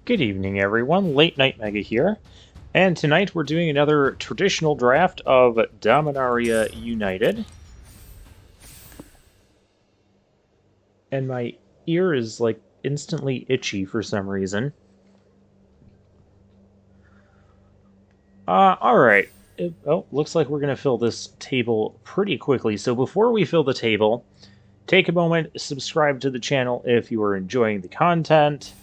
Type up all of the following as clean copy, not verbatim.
Good evening, everyone. Late Night Mega here, and tonight we're doing another traditional draft of Dominaria United. And my ear is like instantly itchy for some reason. Alright. Oh, looks like we're going to fill this table pretty quickly. So before we fill the table, take a moment, subscribe to the channel if you are enjoying the content.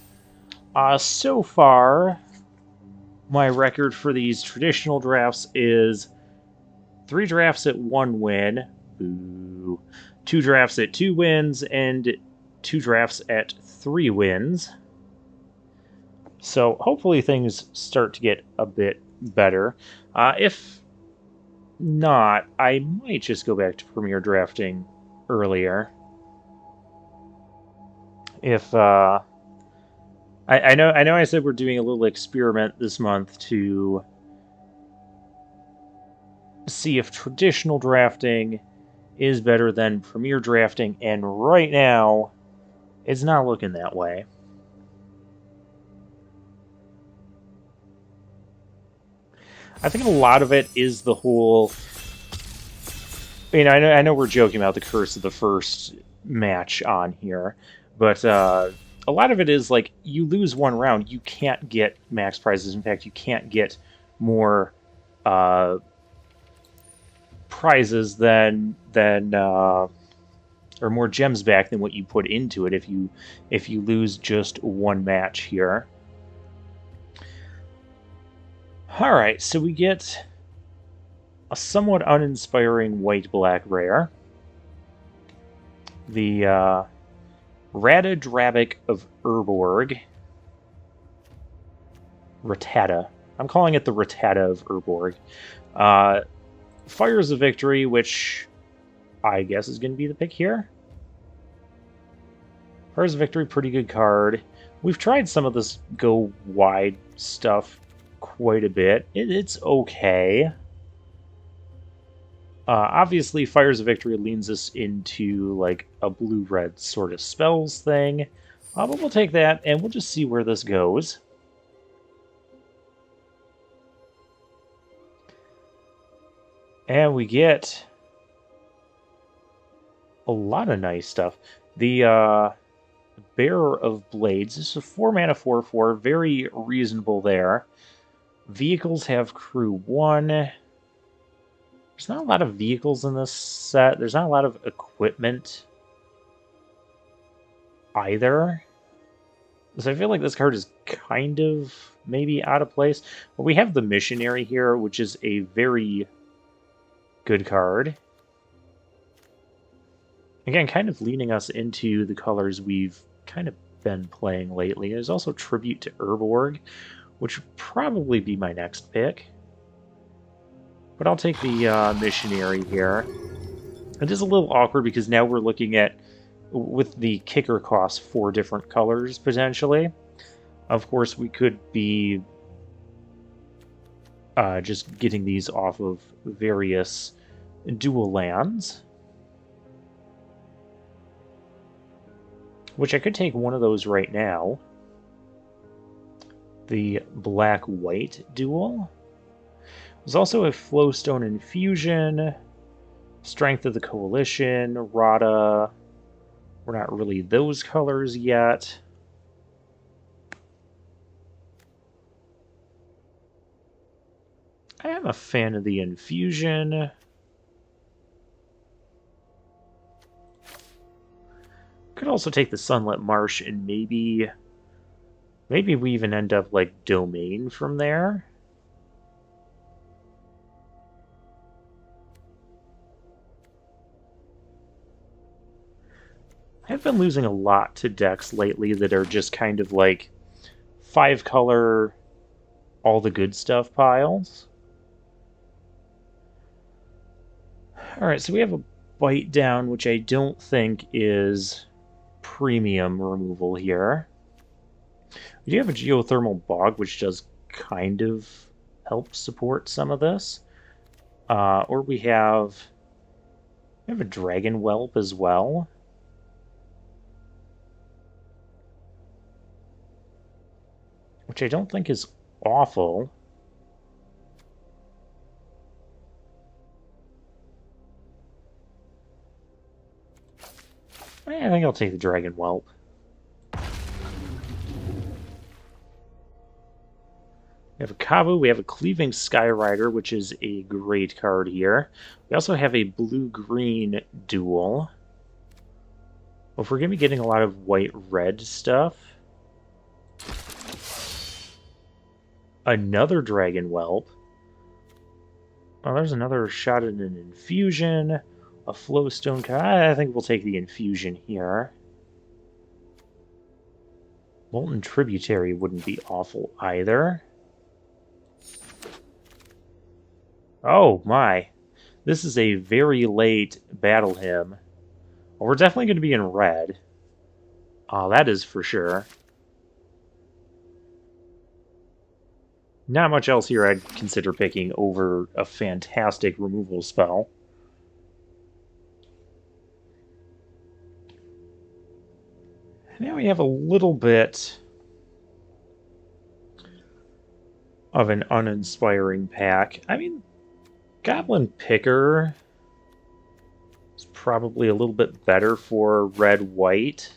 So far, my record for these traditional drafts is 3 drafts at 1 win, boo, 2 drafts at 2 wins, and 2 drafts at 3 wins. So hopefully things start to get a bit better. If not, I might just go back to Premier drafting earlier. If I know I said we're doing a little experiment this month to see if traditional drafting is better than Premier drafting, and right now it's not looking that way. I think a lot of it is the whole. I know we're joking about the curse of the first match on here, but a lot of it is like you lose one round, you can't get max prizes. In fact, you can't get more prizes than or more gems back than what you put into it if you lose just one match here. All right, so we get a somewhat uninspiring white-black rare. The Radadrabic of Urborg. Rattata. I'm calling it the Rattata of Urborg. Fires of Victory, which I guess is going to be the pick here. Fires of Victory, pretty good card. We've tried some of this go wide stuff quite a bit. It's okay. Obviously, Fires of Victory leans us into like a blue-red sort of spells thing. But we'll take that, and we'll just see where this goes. And we get a lot of nice stuff. The Bearer of Blades. This is a 4-mana 4/4, very reasonable there. Vehicles have crew 1. There's not a lot of vehicles in this set. There's not a lot of equipment either. So I feel like this card is kind of maybe out of place. But we have the Missionary here, which is a very good card. Again, kind of leading us into the colors we've kind of been playing lately. There's also Tribute to Urborg, which would probably be my next pick. But I'll take the Missionary here. It is a little awkward because now we're looking at, with the kicker cost, 4 different colors, potentially. Of course, we could be just getting these off of various dual lands. Which I could take one of those right now. The black-white duel. There's also a Flowstone Infusion, Strength of the Coalition, Rada. We're not really those colors yet. I am a fan of the Infusion. Could also take the Sunlit Marsh and maybe we even end up like Domain from there. I've been losing a lot to decks lately that are just kind of like 5-color, all the good stuff piles. Alright, so we have a Bite Down, which I don't think is premium removal here. We do have a Geothermal Bog, which does kind of help support some of this. Or we have a Dragon Whelp as well. which I don't think is awful. I think I'll take the Dragon Whelp. We have a Kavu, we have a Cleaving Skyrider, which is a great card here. We also have a blue-green duel. Well, if we're going to be getting a lot of white-red stuff... Another Dragon Whelp. Oh, there's another shot at an Infusion. A Flowstone card. I think we'll take the Infusion here. Molten Tributary wouldn't be awful either. Oh my. This is a very late Battle Hymn. Well, we're definitely going to be in red. That is for sure. Not much else here I'd consider picking over a fantastic removal spell. Now we have a little bit of an uninspiring pack. I mean, Goblin Picker is probably a little bit better for red-white.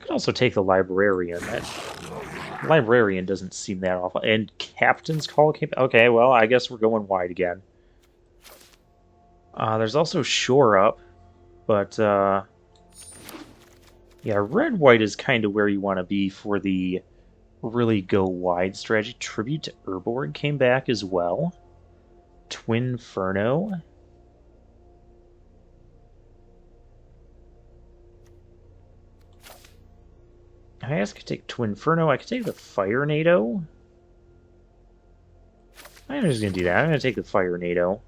Could also take the Librarian. That Librarian doesn't seem that awful. And Captain's Call came... Okay, well, I guess we're going wide again. There's also Shore Up, but... yeah, red-white is kind of where you want to be for the really go-wide strategy. Tribute to Urborg came back as well. Twinferno. I guess I could take Twinferno. I could take the Fire NATO. I'm just going to do that. I'm going to take the Fire NATO.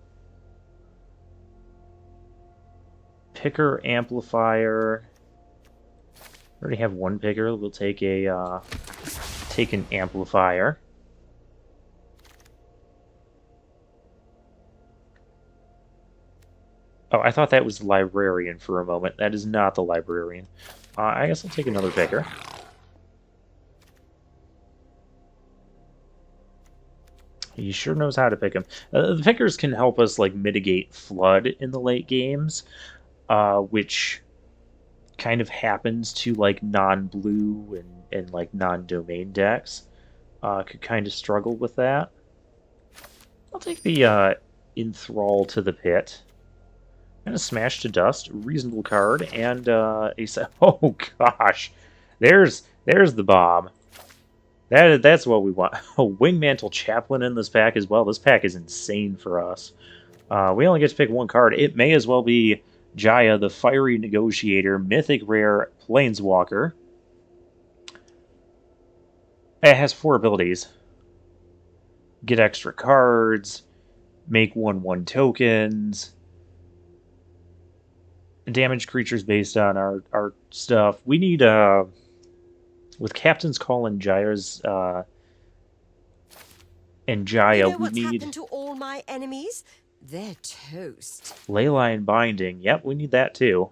Picker, Amplifier... We already have one picker. We'll take a take an amplifier. Oh, I thought that was the librarian for a moment. That is not the librarian. I guess I'll take another picker. He sure knows how to pick them. The pickers can help us like mitigate flood in the late games, which kind of happens to like non-blue and like non-domain decks. Could kind of struggle with that. I'll take the Enthrall to the Pit. And a Smash to Dust, reasonable card, and a oh gosh, there's the bomb. That's what we want. A Wingmantle Chaplain in this pack as well. This pack is insane for us. We only get to pick one card. It may as well be Jaya, the Fiery Negotiator, Mythic Rare Planeswalker. It has 4 abilities. Get extra cards, make 1/1 tokens, damage creatures based on our stuff. We need, with Captain's Call and Jaya's, and Jaya, you know we what's need... happened to all my enemies? They're toast. Leyline Binding. Yep, we need that too.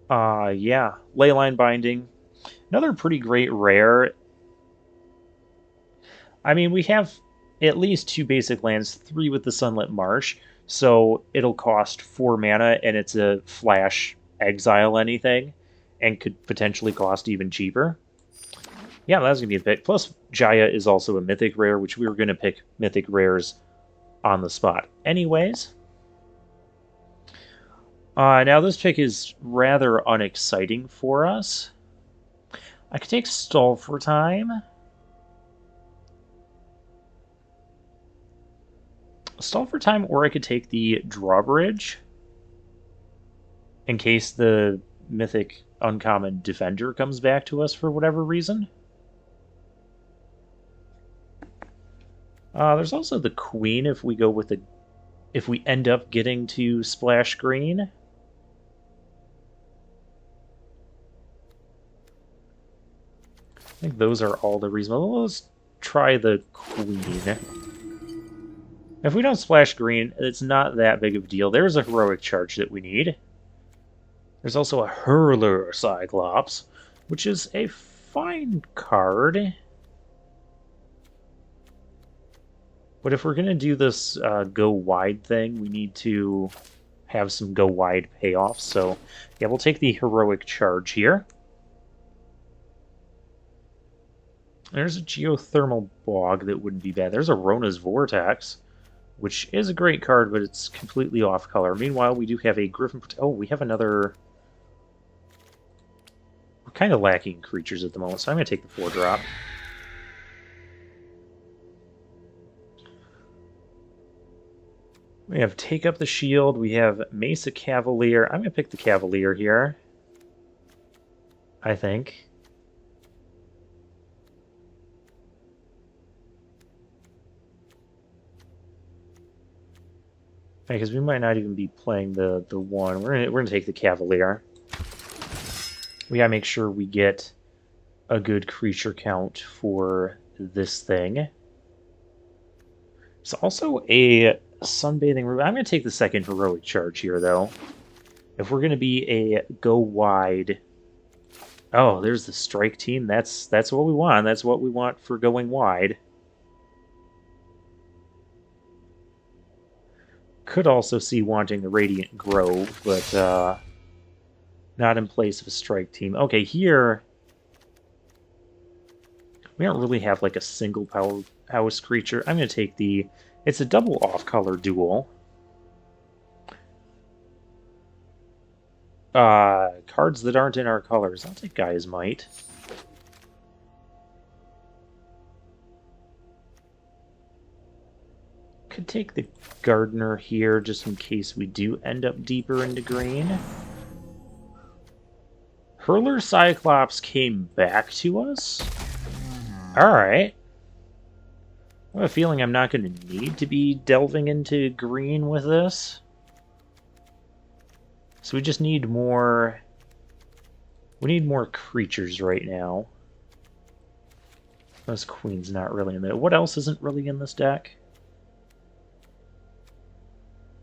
Yeah. Leyline Binding. Another pretty great rare. I mean, we have at least 2 basic lands, 3 with the Sunlit Marsh, so it'll cost 4 mana, and it's a flash exile anything, and could potentially cost even cheaper. Yeah, that's going to be a pick. Plus, Jaya is also a Mythic Rare, which we were going to pick Mythic Rares on the spot anyways. Now, this pick is rather unexciting for us. I could take Stall for Time. Stall for Time, or I could take the Drawbridge in case the Mythic Uncommon Defender comes back to us for whatever reason. There's also the Queen if we go with the... if we end up getting to Splash Green. I think those are all the reasons. Well, let's try the Queen. If we don't Splash Green, it's not that big of a deal. There's a Heroic Charge that we need. There's also a Hurler Cyclops, which is a fine card. But if we're going to do this go wide thing, we need to have some go wide payoffs. So, yeah, we'll take the heroic charge here. There's a geothermal bog that wouldn't be bad. There's a Rona's Vortex, which is a great card, but it's completely off color. Meanwhile, we do have a Griffin... Oh, we have another... We're kind of lacking creatures at the moment, so I'm going to take the 4-drop. We have Take Up the Shield. We have Mesa Cavalier. I'm going to pick the Cavalier here, I think. Because we might not even be playing the one. We're gonna take the Cavalier. We gotta make sure we get a good creature count for this thing. It's also a sunbathing room. I'm gonna take the second heroic charge here, though. If we're gonna be a go wide. Oh, there's the strike team. That's what we want. That's what we want for going wide. Could also see wanting the Radiant Grove, but not in place of a strike team. Okay, here we don't really have like a single powerhouse creature. I'm going to take the... It's a double off-color duel. Cards that aren't in our colors. I'll take Gaia's Might. Could take the Gardener here, just in case we do end up deeper into green. Hurler Cyclops came back to us? Alright. I have a feeling I'm not going to need to be delving into green with this. So we just need more... We need more creatures right now. This Queen's not really in there. What else isn't really in this deck?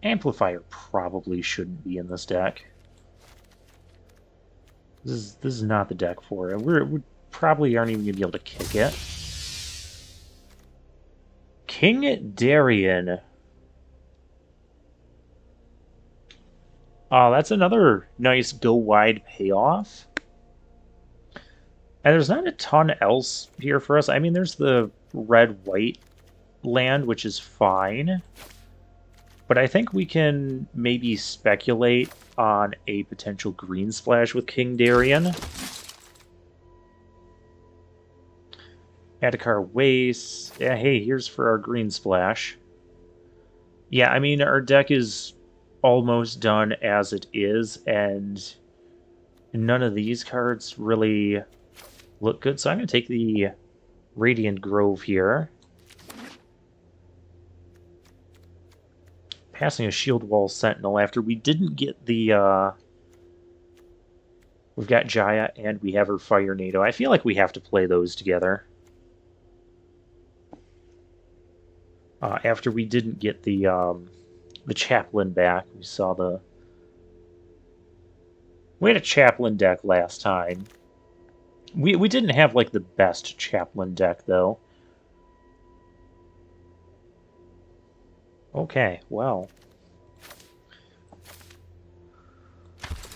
Amplifier probably shouldn't be in this deck. This is not the deck for it. We probably aren't even going to be able to kick it. King Darien. Oh, that's another nice go-wide payoff. And there's not a ton else here for us. I mean, there's the red-white land, which is fine. But I think we can maybe speculate on a potential green splash with King Darien. Adhikar Waste. Yeah, hey, here's for our green splash. Yeah, I mean, our deck is almost done as it is, and none of these cards really look good. So I'm going to take the Radiant Grove here. Passing a Shield Wall Sentinel after we didn't get the... We've got Jaya and we have her Fire NATO. I feel like we have to play those together. After we didn't get the Chaplain back, we saw the... We had a Chaplain deck last time. We didn't have, like, the best Chaplain deck, though. Okay, well.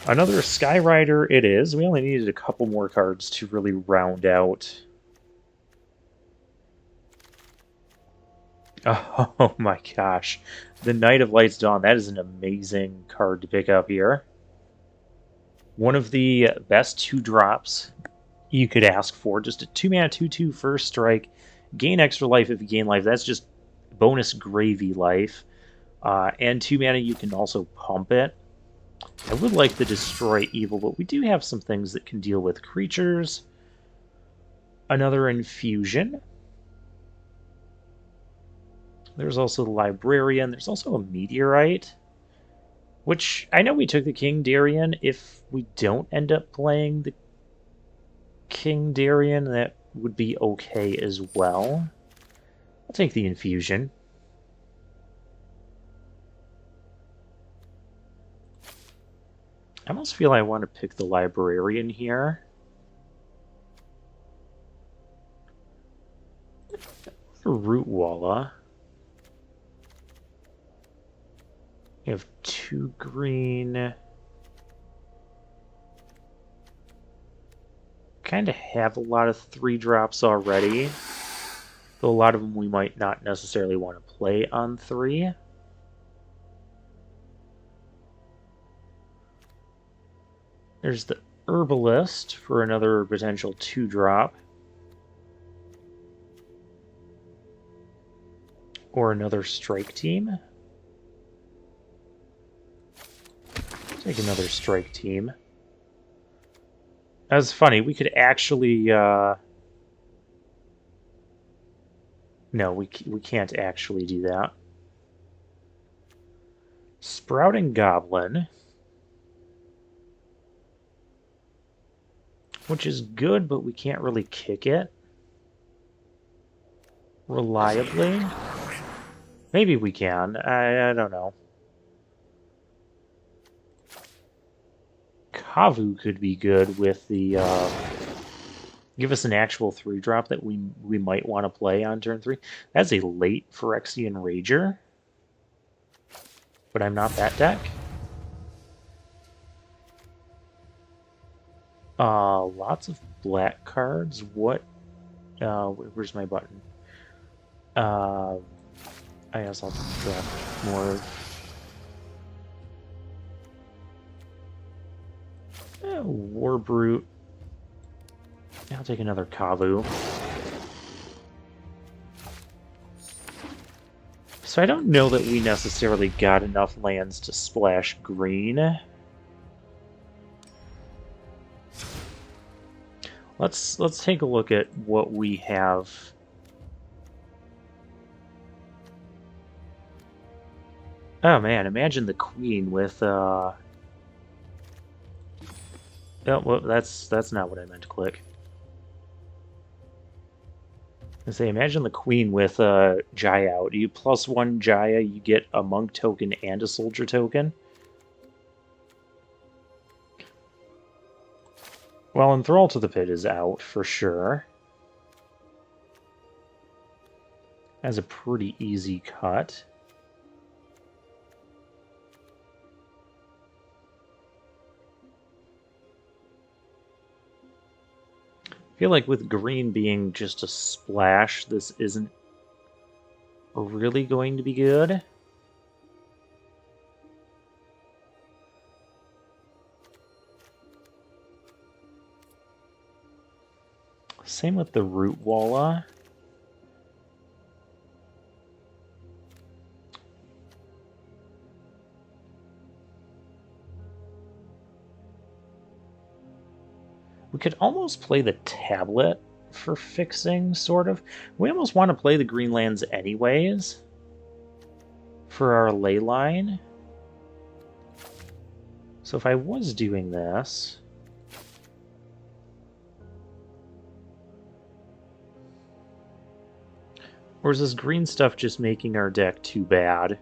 Another Skyrider it is. We only needed a couple more cards to really round out. Oh my gosh. The Night of Light's Dawn. That is an amazing card to pick up here. One of the best 2-drops you could ask for. Just a 2-mana 2/2 first strike. Gain extra life if you gain life. That's just bonus gravy life. And 2 mana, you can also pump it. I would like the Destroy Evil, but we do have some things that can deal with creatures. Another Infusion. There's also the Librarian. There's also a Meteorite, which I know we took the King Darien. If we don't end up playing the King Darien, that would be okay as well. I'll take the Infusion. I almost feel I want to pick the librarian here. Root Walla. You have 2 green. Kind of have a lot of 3-drops already. Though a lot of them we might not necessarily want to play on 3. There's the Herbalist for another potential 2-drop. Or another Strike Team. Take another Strike Team. That's funny. We could actually... No, we can't actually do that. Sprouting Goblin. Which is good, but we can't really kick it reliably. Maybe we can. I don't know. Kavu could be good with the... give us an actual 3-drop that we might want to play on turn 3. That's a late Phyrexian Rager. But I'm not that deck. Lots of black cards. What? Where's my button? I guess I'll draft more. War Brute. I'll take another Kavu. So I don't know that we necessarily got enough lands to splash green. Let's take a look at what we have. Oh man, imagine the Queen with oh, well, that's not what I meant to click. I say, imagine the Queen with Jaya out. You +1 Jaya, you get a Monk token and a Soldier token. Well, Enthrall to the Pit is out for sure. That's a pretty easy cut. I feel like with green being just a splash, this isn't really going to be good. Same with the Root Walla. We could almost play the Tablet for fixing, sort of. We almost want to play the green lands anyways for our ley line. So if I was doing this... Or is this green stuff just making our deck too bad?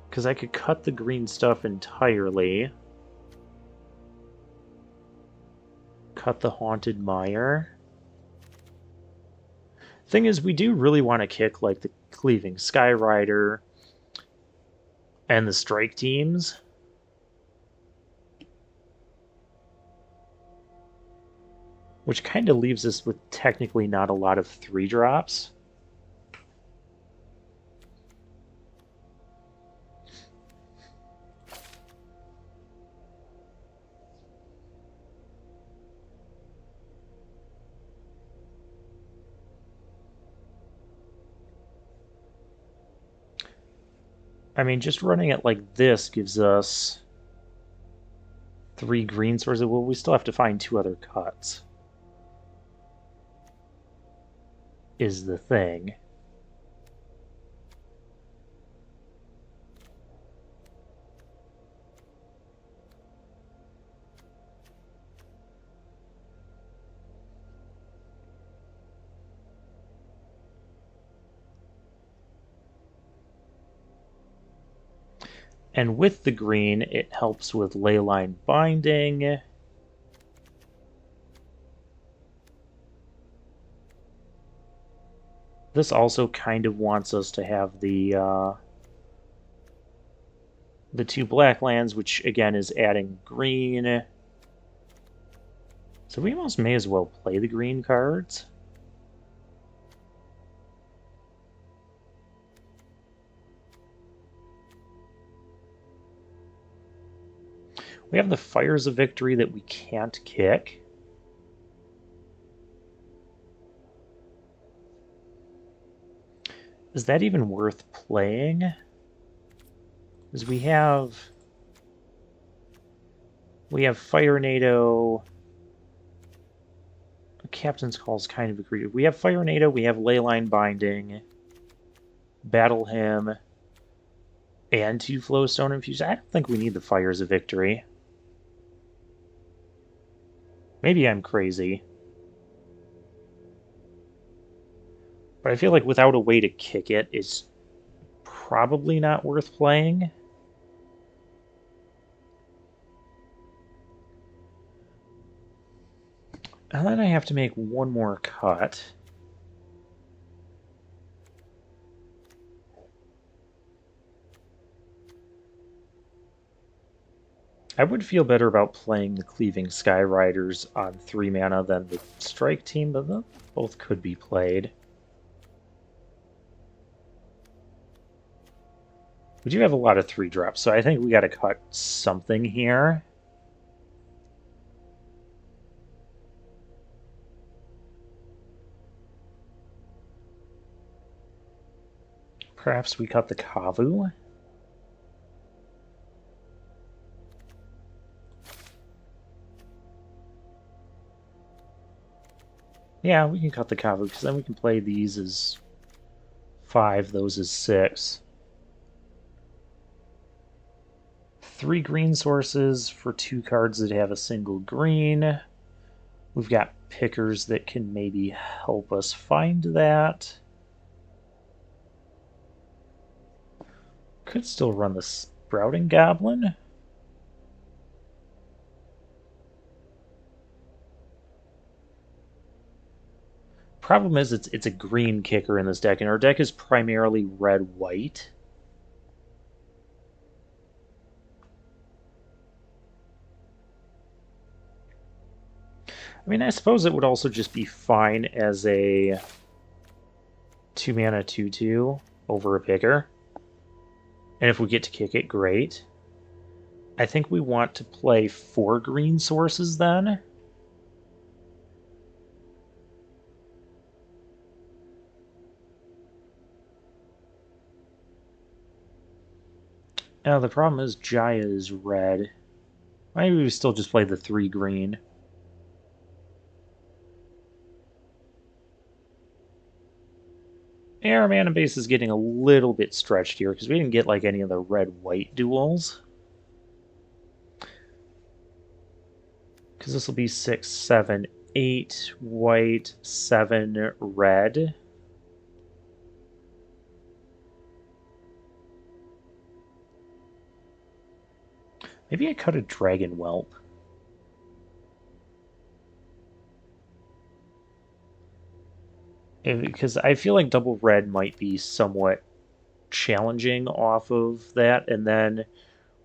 Because I could cut the green stuff entirely. Cut the Haunted Mire. Thing is, we do really want to kick like the Cleaving Skyrider and the Strike teams. Which kind of leaves us with technically not a lot of 3-drops. I mean, just running it like this gives us 3 green sources. Well, we still have to find 2 other cuts. Is the thing. And with the green, it helps with leyline binding. This also kind of wants us to have the 2 black lands, which again is adding green. So we almost may as well play the green cards. We have the Fires of Victory that we can't kick. Is that even worth playing? Because we have Fire NATO. Captain's Call is kind of agreed. We have Fire NATO, we have Leyline Binding, Battle Hymn, and 2 Flowstone Infused. I don't think we need the Fires of Victory. Maybe I'm crazy. But I feel like without a way to kick it, it's probably not worth playing. And then I have to make one more cut. I would feel better about playing the Cleaving Skyriders on 3 mana than the Strike Team, but both could be played. We do have a lot of 3-drops, so I think we got to cut something here. Perhaps we cut the Kavu. Yeah, we can cut the Kavu, because then we can play these as 5, those as 6. 3 green sources for 2 cards that have a single green. We've got pickers that can maybe help us find that. Could still run the Sprouting Goblin. Problem is it's a green kicker in this deck, and our deck is primarily red-white. I mean, I suppose it would also just be fine as a 2-mana 2/2 over a picker. And if we get to kick it, great. I think we want to play 4 green sources then. Now, the problem is Jaya is red. Maybe we still just play the 3 green. Yeah, our mana base is getting a little bit stretched here because we didn't get like any of the red-white duels. Because this will be 6, 7, 8 white, 7 red. Maybe I cut a Dragon Whelp. Because I feel like double red might be somewhat challenging off of that, and then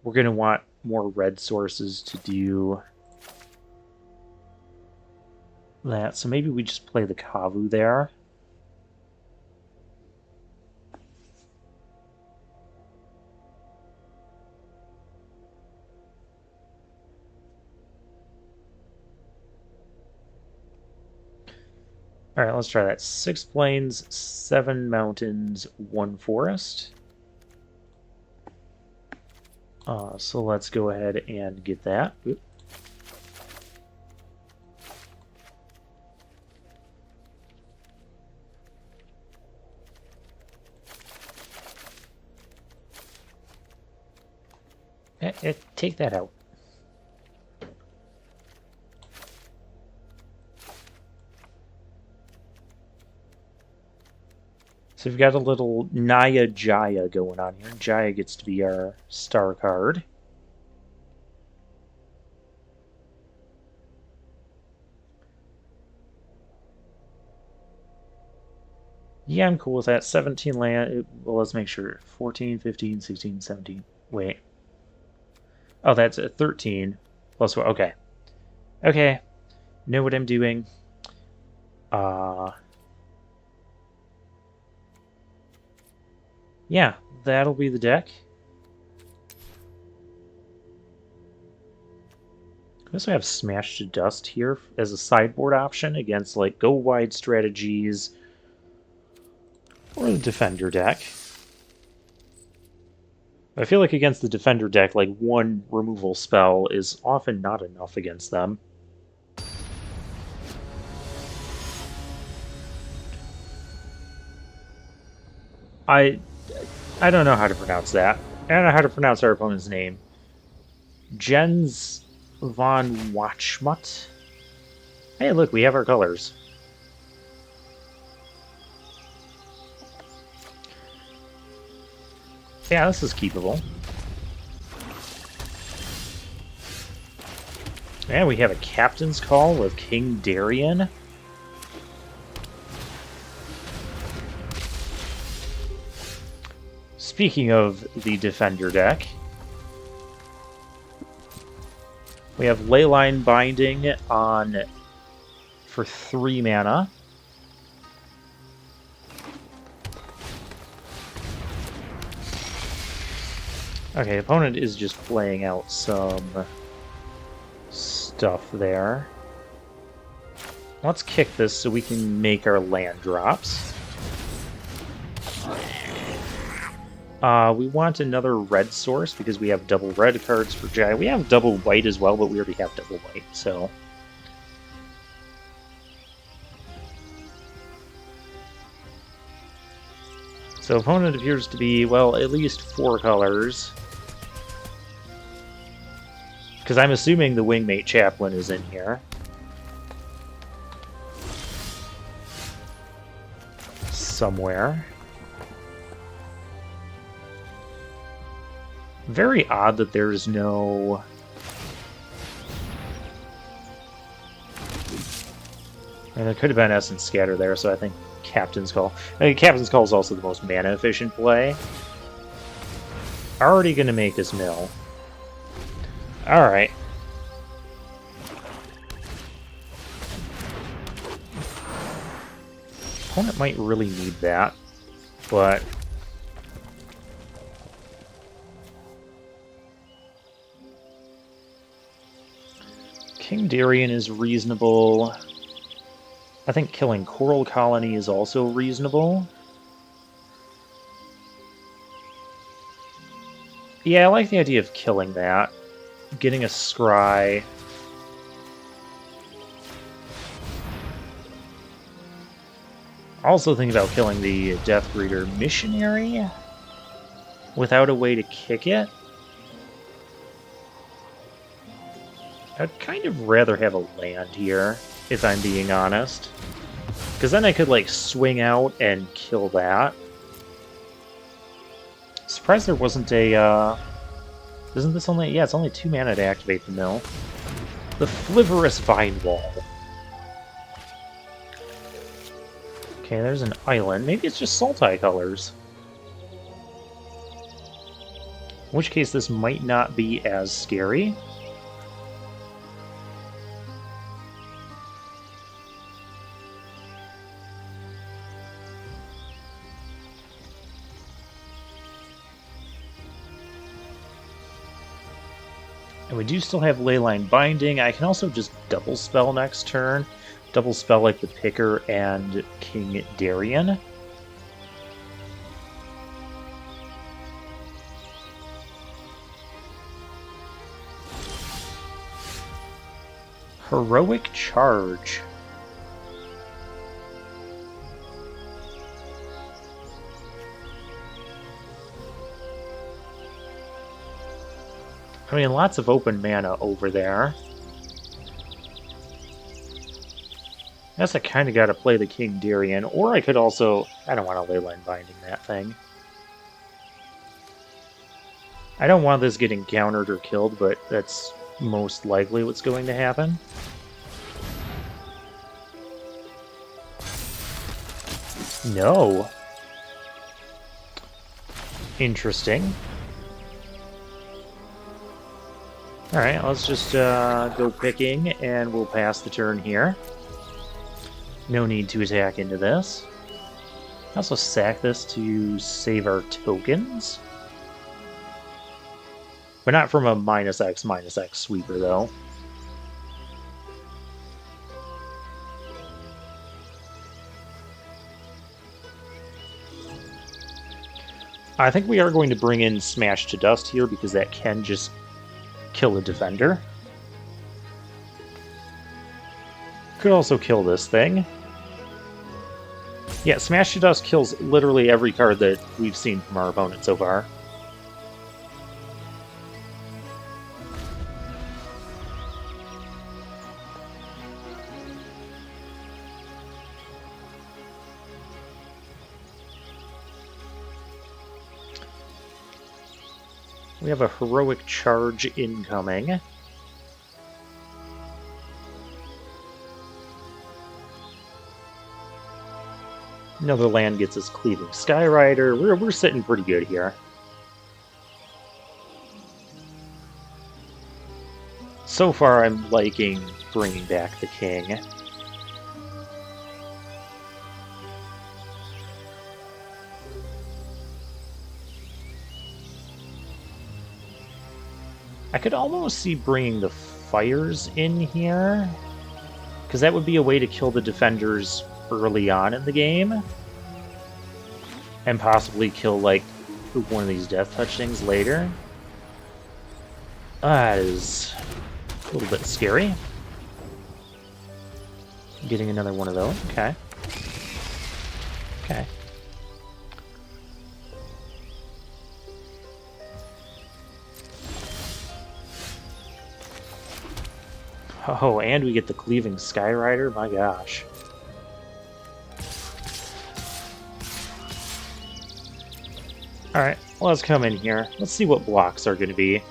we're going to want more red sources to do that. So maybe we just play the Kavu there. All right, let's try that. 6 plains, 7 mountains, 1 forest. So let's go ahead and get that. Oop. Take that out. So we've got a little Naya Jaya going on here. Jaya gets to be our star card. Yeah, I'm cool with that. 17 land. Well, let's make sure. 14, 15, 16, 17. Wait. Oh, that's a 13 plus 4. Okay. Okay. Know what I'm doing. Yeah, that'll be the deck. We also have Smash to Dust here as a sideboard option against like go wide strategies or the Defender deck. I feel like against the Defender deck, like one removal spell is often not enough against them. I don't know how to pronounce that. I don't know how to pronounce our opponent's name. Jens von Wachschmut. Hey, look, we have our colors. Yeah, this is keepable. And we have a Captain's Call with King Darien. Speaking of the Defender deck, we have Leyline Binding on for 3 mana. Okay, opponent is just playing out some stuff there. Let's kick this so we can make our land drops. We want another red source because we have double red cards for Jai. We have double white as well, but we already have double white, so... So opponent appears to be, well, at least 4 colors. Because I'm assuming the Wingmate Chaplain is in here. Somewhere. Very odd that there's no... And it could have been Essence Scatter there, so I think Captain's Call. I think Captain's Call is also the most mana-efficient play. Already going to make this mill. Alright. Opponent might really need that, but... King Darien is reasonable. I think killing Coral Colony is also reasonable. Yeah, I like the idea of killing that. Getting a Scry. Also think about killing the Deathbreeder Missionary without a way to kick it. I'd kind of rather have a land here, if I'm being honest. Because then I could, like, swing out and kill that. Surprised there wasn't a, Isn't this only... Yeah, it's only 2 mana to activate the mill. The Flivorous Vine Wall. Okay, there's an island. Maybe it's just Sultai colors. In which case, this might not be as scary. And we do still have Leyline Binding. I can also just double spell next turn. Double spell like the Picker and King Darien. Heroic Charge. I mean, lots of open mana over there. I guess I kind of got to play the King Darian, or I could also... I don't want to leyline binding that thing. I don't want this getting countered or killed, but that's most likely what's going to happen. No. Interesting. Alright, let's just go picking, and we'll pass the turn here. No need to attack into this. Also sack this to save our tokens. But not from a -X sweeper, though. I think we are going to bring in Smash to Dust here, because that can just kill a defender. Could also kill this thing. Yeah, Smash to Dust kills literally every card that we've seen from our opponent so far. We have a Heroic Charge incoming. Another land gets us Cleaving Skyrider. We're sitting pretty good here. So far, I'm liking bringing back the King. I could almost see bringing the Fires in here, because that would be a way to kill the defenders early on in the game, and possibly kill, like, one of these Death Touch things later. That is a little bit scary. Getting another one of those. Okay. Okay. Oh, and we get the Cleaving Skyrider? My gosh. Alright, well, let's come in here. Let's see what blocks are going to be.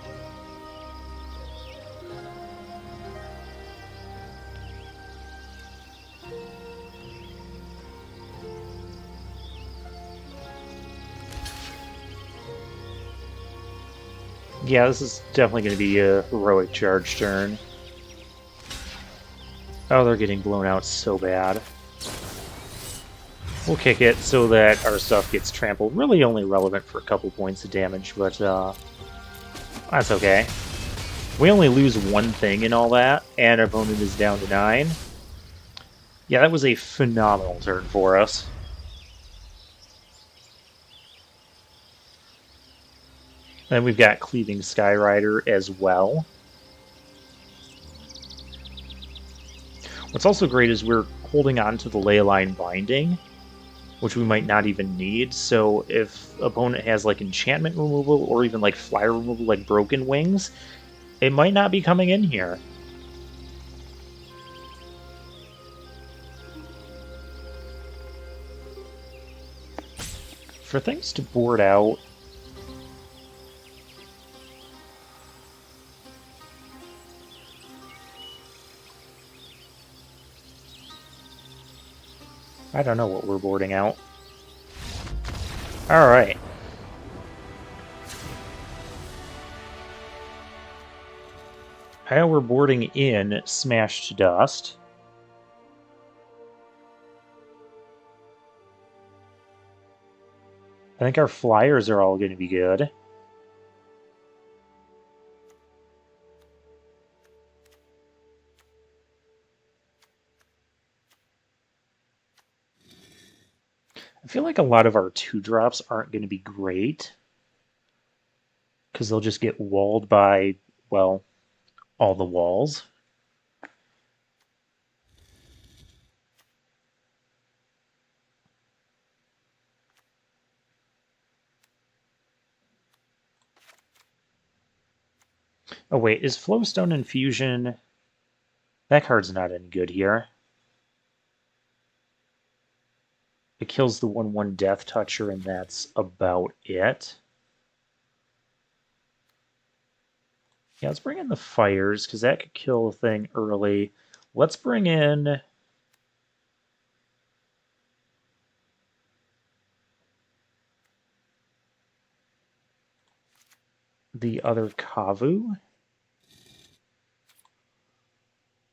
Yeah, this is definitely going to be a Heroic Charge turn. Oh, they're getting blown out so bad. We'll kick it so that our stuff gets trampled. Really only relevant for a couple points of damage, but that's okay. We only lose one thing in all that, and our opponent is down to 9. Yeah, that was a phenomenal turn for us. Then we've got Cleaving Skyrider as well. What's also great is we're holding on to the Leyline Binding, which we might not even need. So if opponent has like enchantment removal or even like flyer removal like Broken Wings, it might not be coming in here. For things to board out, I don't know what we're boarding out. Alright. Now we're boarding in Smash to Dust. I think our flyers are all going to be good. I feel like a lot of our 2-drops aren't going to be great, because they'll just get walled by, well, all the walls. Oh wait, is Flowstone Infusion... That card's not any good here. It kills the 1/1 Death Toucher, and that's about it. Yeah, let's bring in the fires, because that could kill a thing early. Let's bring in... the other Kavu.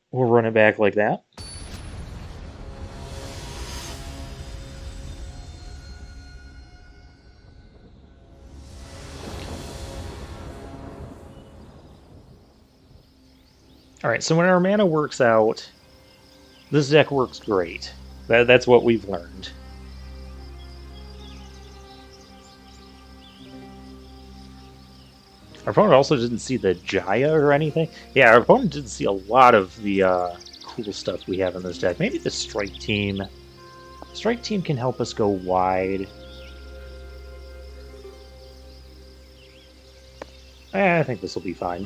We'll run it back like that. Alright, so when our mana works out, this deck works great. That's what we've learned. Our opponent also didn't see the Jaya or anything. Yeah, our opponent didn't see a lot of the cool stuff we have in this deck. Maybe the Strike Team. Strike Team can help us go wide. I think this will be fine.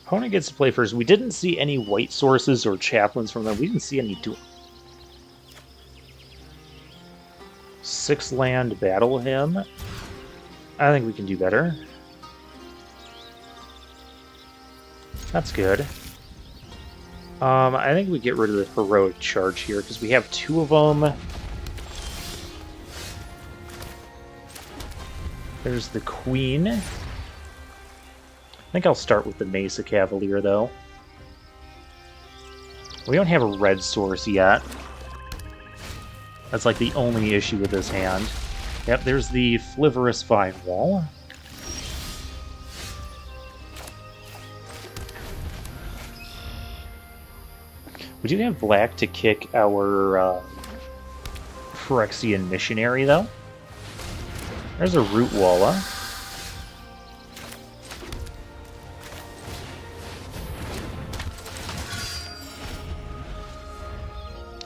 Opponent gets to play first. We didn't see any white sources or chaplains from them. We didn't see any 6-land battle him. I think we can do better. That's good. I think we get rid of the heroic charge here because we have 2 of them. There's the Queen. I think I'll start with the Mesa Cavalier, though. We don't have a red source yet. That's like the only issue with this hand. Yep, there's the Flivorous Vine Wall. We do have black to kick our Phyrexian Missionary, though. There's a Root Walla.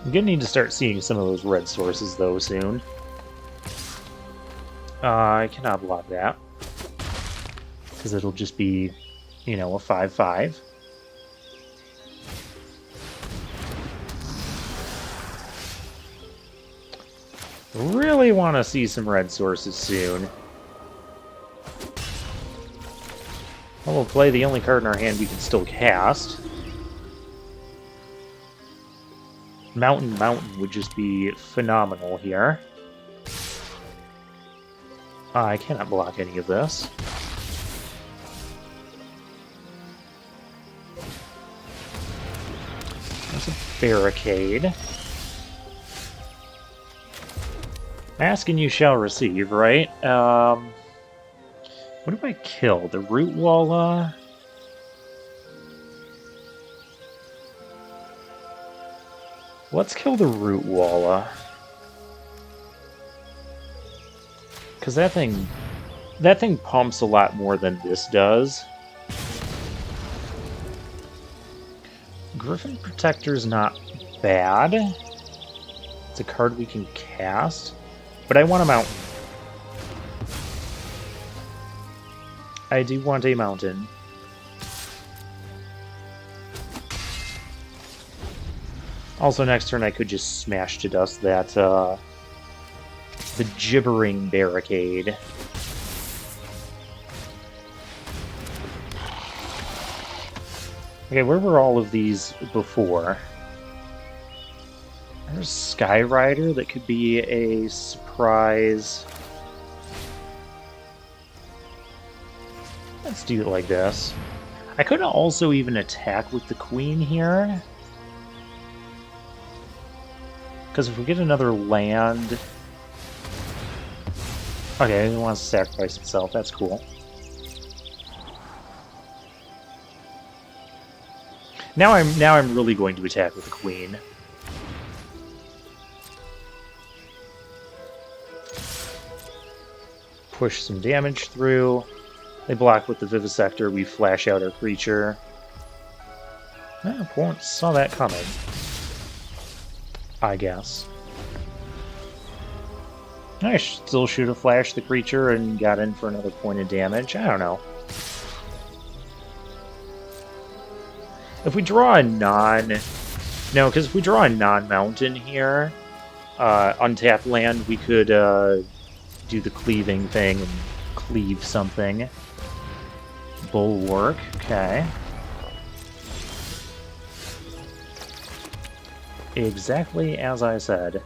I'm gonna need to start seeing some of those red sources, though, soon. I cannot block that. Because it'll just be, you know, a 5/5. Really want to see some red sources soon. We'll play the only card in our hand we can still cast. Mountain would just be phenomenal here. I cannot block any of this. There's a barricade. Ask and you shall receive, right? What do I kill? The Root Walla? Let's kill the Root Walla. Because that thing pumps a lot more than this does. Griffin Protector's not bad. It's a card we can cast. But I want a mountain. I do want a mountain. Also, next turn I could just smash to dust that, the Gibbering Barricade. Okay, where were all of these before? There's Skyrider that could be a surprise. Let's do it like this. I could also even attack with the Queen here. Because if we get another land... Okay, he wants to sacrifice himself. That's cool. Now I'm really going to attack with the Queen. Push some damage through. They block with the Vivisector. We flash out our creature. Opponent saw that coming, I guess. I still should have flashed the creature and got in for another point of damage. I don't know. If we draw a non... No, because if we draw a non-mountain here, untapped land, we could do the cleaving thing and cleave something. Bulwark, okay. Exactly as I said.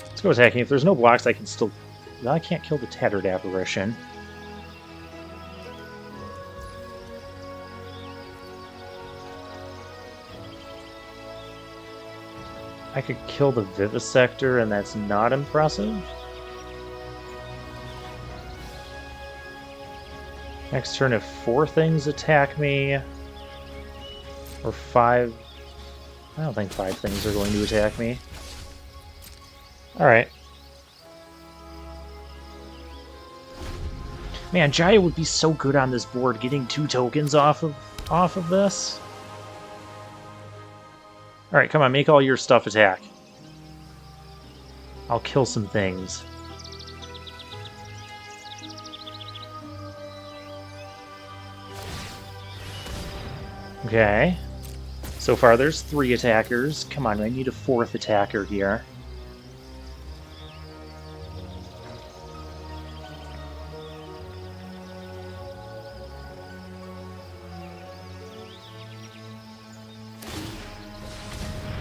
Let's go attacking. If there's no blocks, I can still... No, I can't kill the Tattered Apparition. I could kill the Vivisector, and that's not impressive. Next turn, if 4 things attack me, or 5... I don't think 5 things are going to attack me. Alright. Man, Jaya would be so good on this board, getting 2 tokens off of this. Alright, come on, make all your stuff attack. I'll kill some things. Okay. So far there's 3 attackers. Come on, I need a 4th attacker here.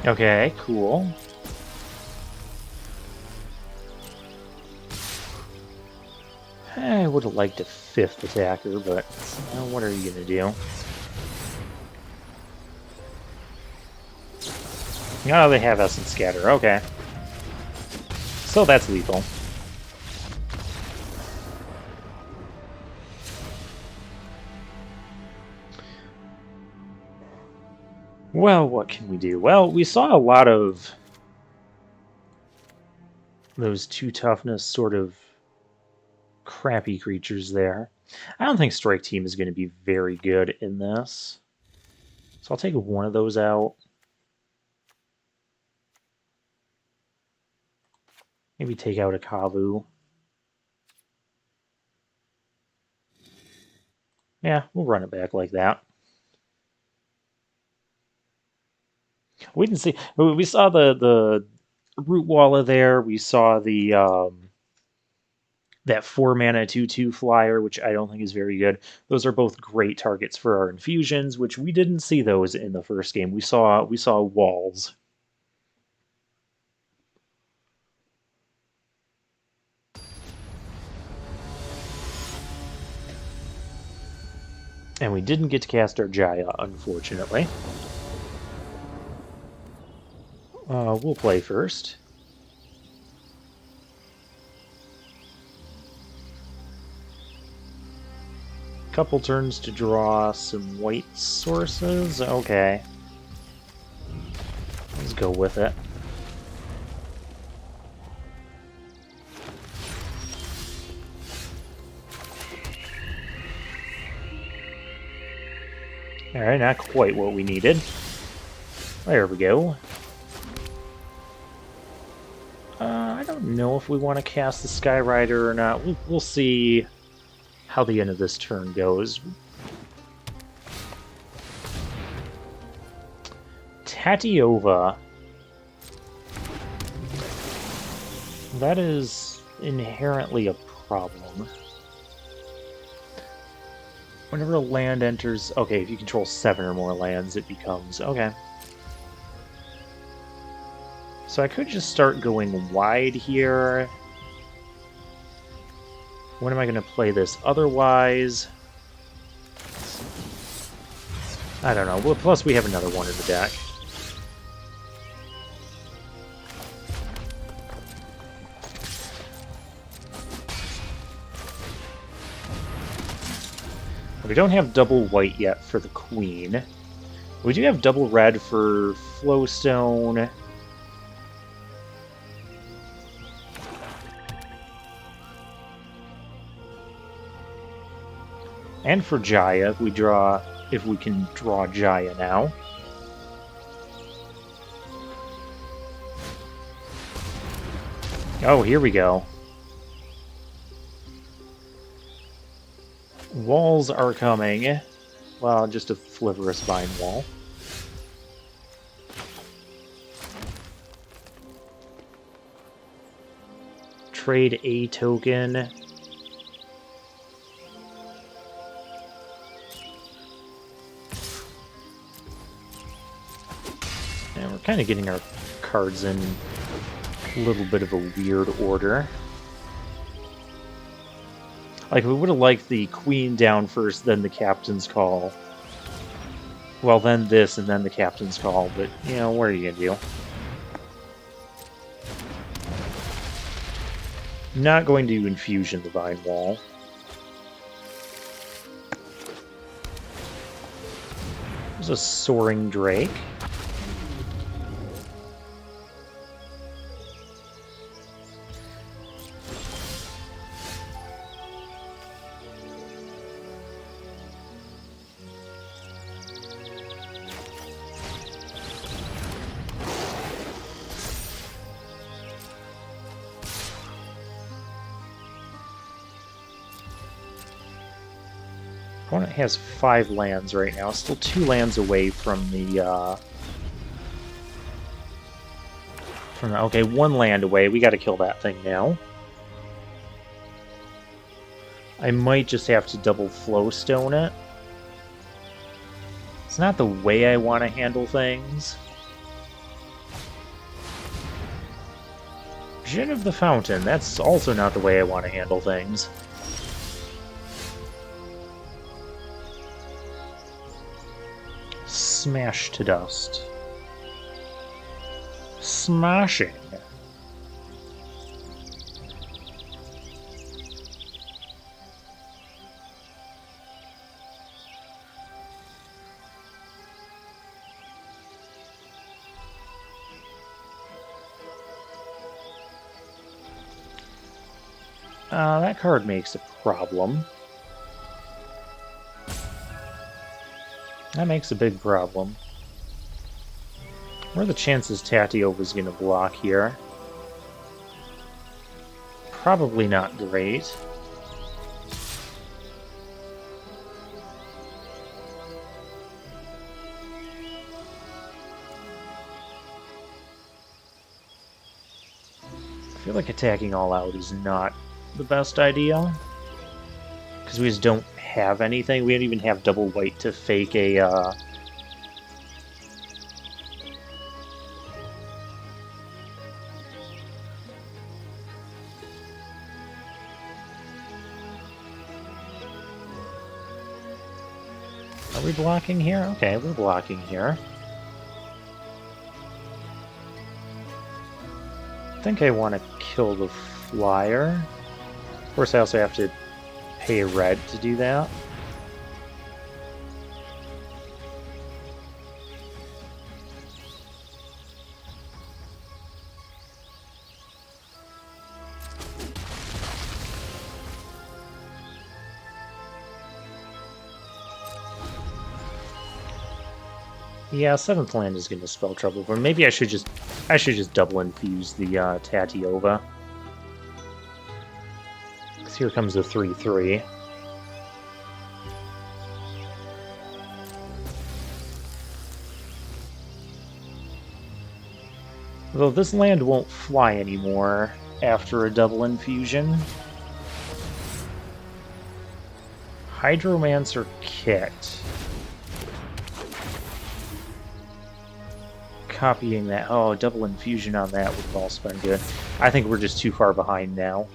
Okay, cool. I would have liked a 5th attacker, but what are you gonna do? Oh, they have Essence Scatter, okay. So that's lethal. Well, what can we do? Well, we saw a lot of those 2 toughness sort of crappy creatures there. I don't think Strike Team is going to be very good in this. So I'll take one of those out. Maybe take out a Kavu. Yeah, we'll run it back like that. We didn't see. We saw the Root Walla there. We saw the that 4-mana 2/2 flyer, which I don't think is very good. Those are both great targets for our infusions, which we didn't see those in the first game. We saw walls. And we didn't get to cast our Jaya, unfortunately. We'll play first. Couple turns to draw some white sources. Okay. Let's go with it. Alright, not quite what we needed. There we go. I don't know if we want to cast the Skyrider or not. We'll see how the end of this turn goes. Tatiova. That is inherently a problem. Whenever a land enters... Okay, if you control 7 or more lands, it becomes... Okay. So I could just start going wide here. When am I going to play this otherwise? I don't know. Well, plus we have another one in the deck. We don't have double white yet for the Queen. We do have double red for Flowstone. And for Jaya, if we can draw Jaya now. Oh, here we go. Walls are coming. Well, just a Flivorous Vine Wall. Trade a token. And we're kind of getting our cards in a little bit of a weird order. Like, we would have liked the Queen down first, then the Captain's Call. Well, then this, and then the Captain's Call, but, you know, what are you gonna do? Not going to Infusion the Vine Wall. There's a Soaring Drake. Opponent has 5 lands right now, still 2 lands away from the, okay, 1 land away. We gotta kill that thing now. I might just have to double Flowstone it. It's not the way I want to handle things. Vision of the Fountain, that's also not the way I want to handle things. Smash to dust. Smashing. That card makes a problem. That makes a big problem. What are the chances Tatiova's going to block here? Probably not great. I feel like attacking all out is not the best idea. Because we just don't have anything. We don't even have double white to fake a, I Are we blocking here? Okay, we're blocking here. I think I want to kill the flyer. Of course, I also have to pay red to do that. Yeah, 7th land is going to spell trouble for me. Maybe I should just double infuse the Tatiova. Because here comes the 3/3. Though this land won't fly anymore after a double infusion. Hydromancer kicked. Copying that. Oh, double infusion on that would have also been good. I think we're just too far behind now.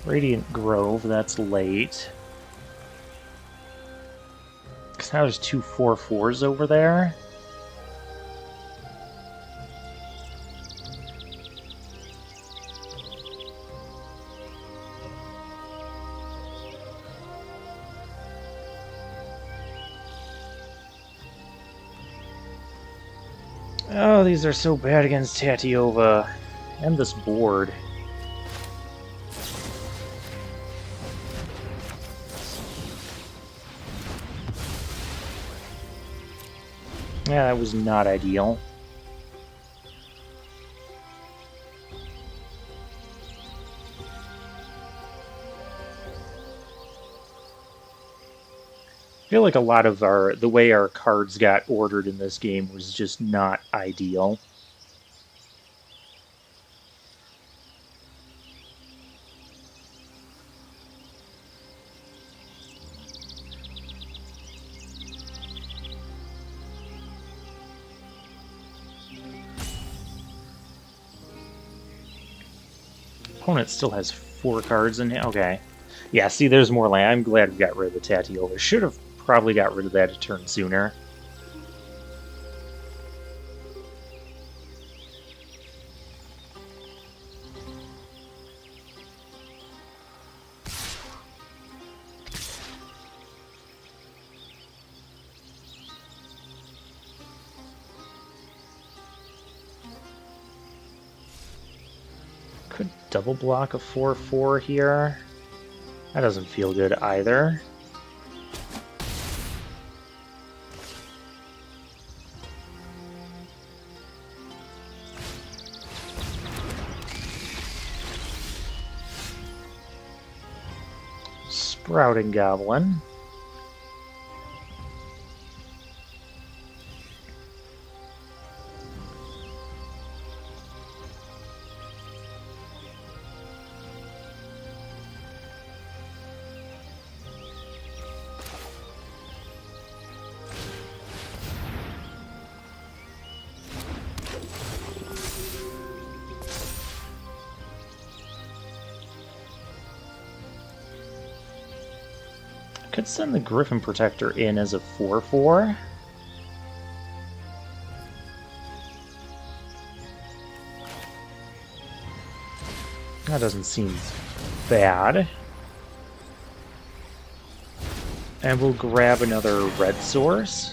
Radiant Grove, that's late. Because now there's 2 4/4s over there. Oh, these are so bad against Tatiova. And this board. Yeah, that was not ideal. I feel like a lot of the way our cards got ordered in this game was just not ideal. Opponent still has 4 cards in hand. Okay. Yeah, see, there's more land. I'm glad we got rid of the Tatiola. Should have probably got rid of that a turn sooner. Could double block a 4/4 here. That doesn't feel good either. Sprouting Goblin. Could send the Griffin Protector in as a 4/4. That doesn't seem bad. And we'll grab another red source.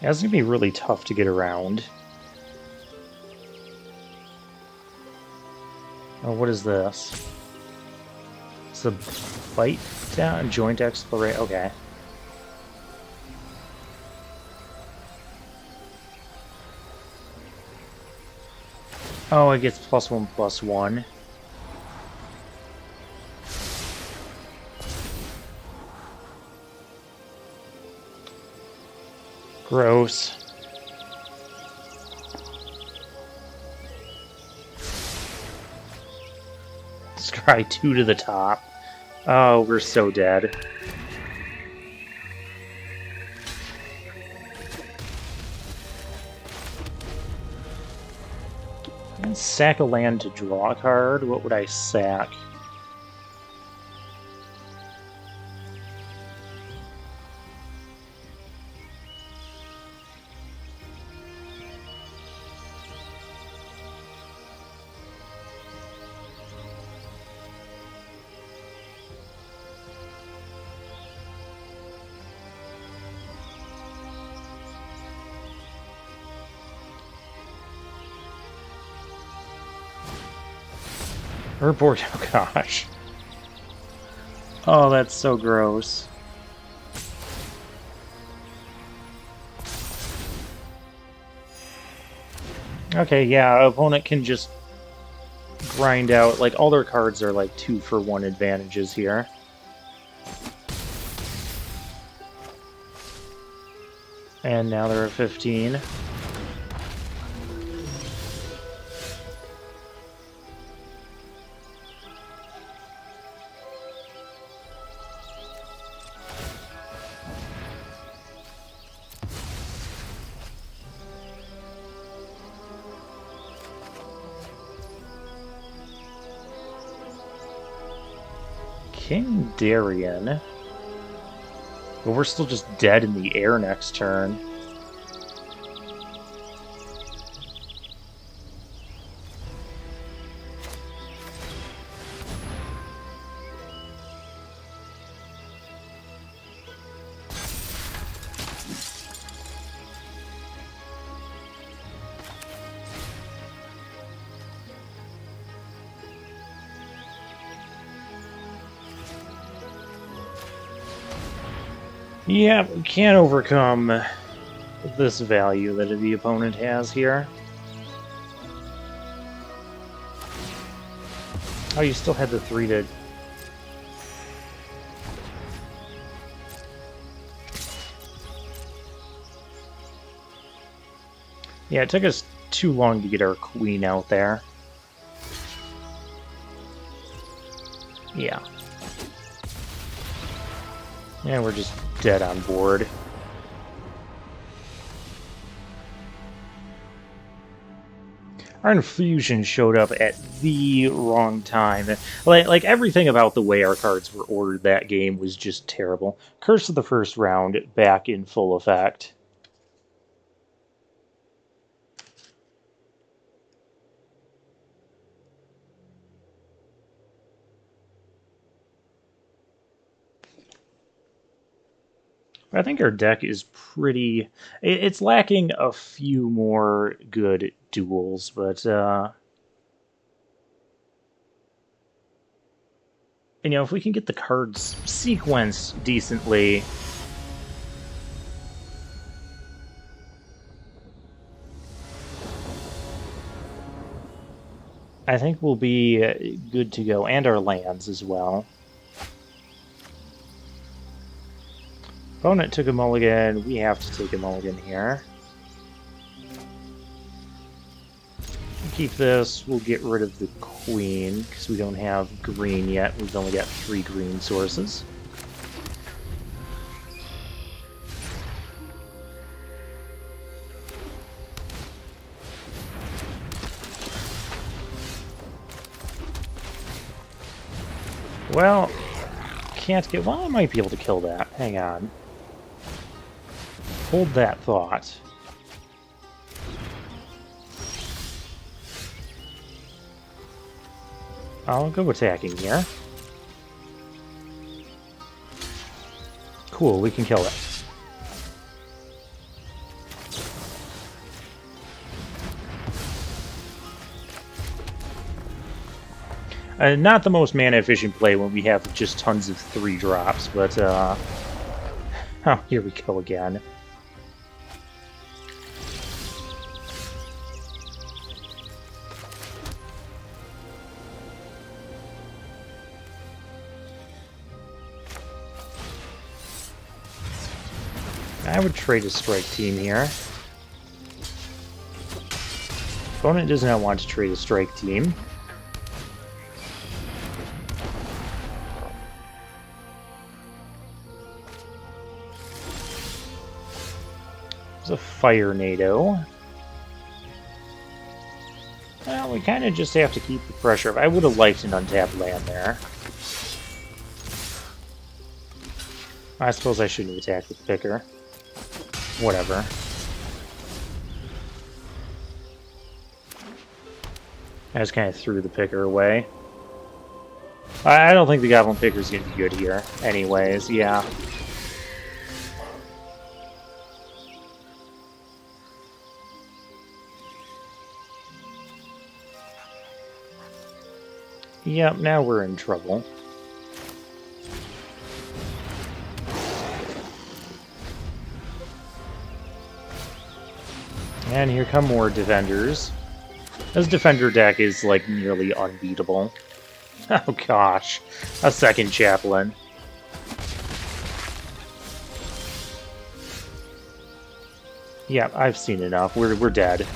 Yeah, it's going to be really tough to get around. Oh, what is this? It's a bite down, joint exploration. Okay. Oh, it gets +1/+1. Gross. Scry 2 to the top. Oh, we're so dead. And sack a land to draw a card. What would I sack? Herboard, oh gosh. Oh, that's so gross. Okay, yeah, opponent can just grind out, like, all their cards are like 2-for-1 advantages here. And now they're at 15. King Darien. But we're still just dead in the air next turn. Yeah, we can't overcome this value that the opponent has here. Oh, you still had the 3 to... Yeah, it took us too long to get our queen out there. Yeah. And we're just dead on board. Our infusion showed up at the wrong time. Like everything about the way our cards were ordered that game was just terrible. Curse of the First Round back in full effect. I think our deck is pretty... It's lacking a few more good duels, but you know, if we can get the cards sequenced decently... I think we'll be good to go, and our lands as well. Opponent took a mulligan, we have to take a mulligan here. Keep this, we'll get rid of the queen, because we don't have green yet, we've only got 3 green sources. Well, can't get... Well, I might be able to kill that. Hang on. Hold that thought. I'll go attacking here. Cool, we can kill it. Not the most mana-efficient play when we have just tons of 3 drops, but, oh, here we go again. I would trade a strike team here. Opponent does not want to trade a strike team. There's a Fire NATO. Well, we kind of just have to keep the pressure up. I would have liked an untapped land there. I suppose I shouldn't have attacked with the picker. Whatever. I just kind of threw the picker away. I don't think the Goblin Picker is going to be good here. Anyways, yeah. Yep, now we're in trouble. And here come more defenders. This defender deck is, like, nearly unbeatable. Oh gosh, a second chaplain. Yeah, I've seen enough. We're dead.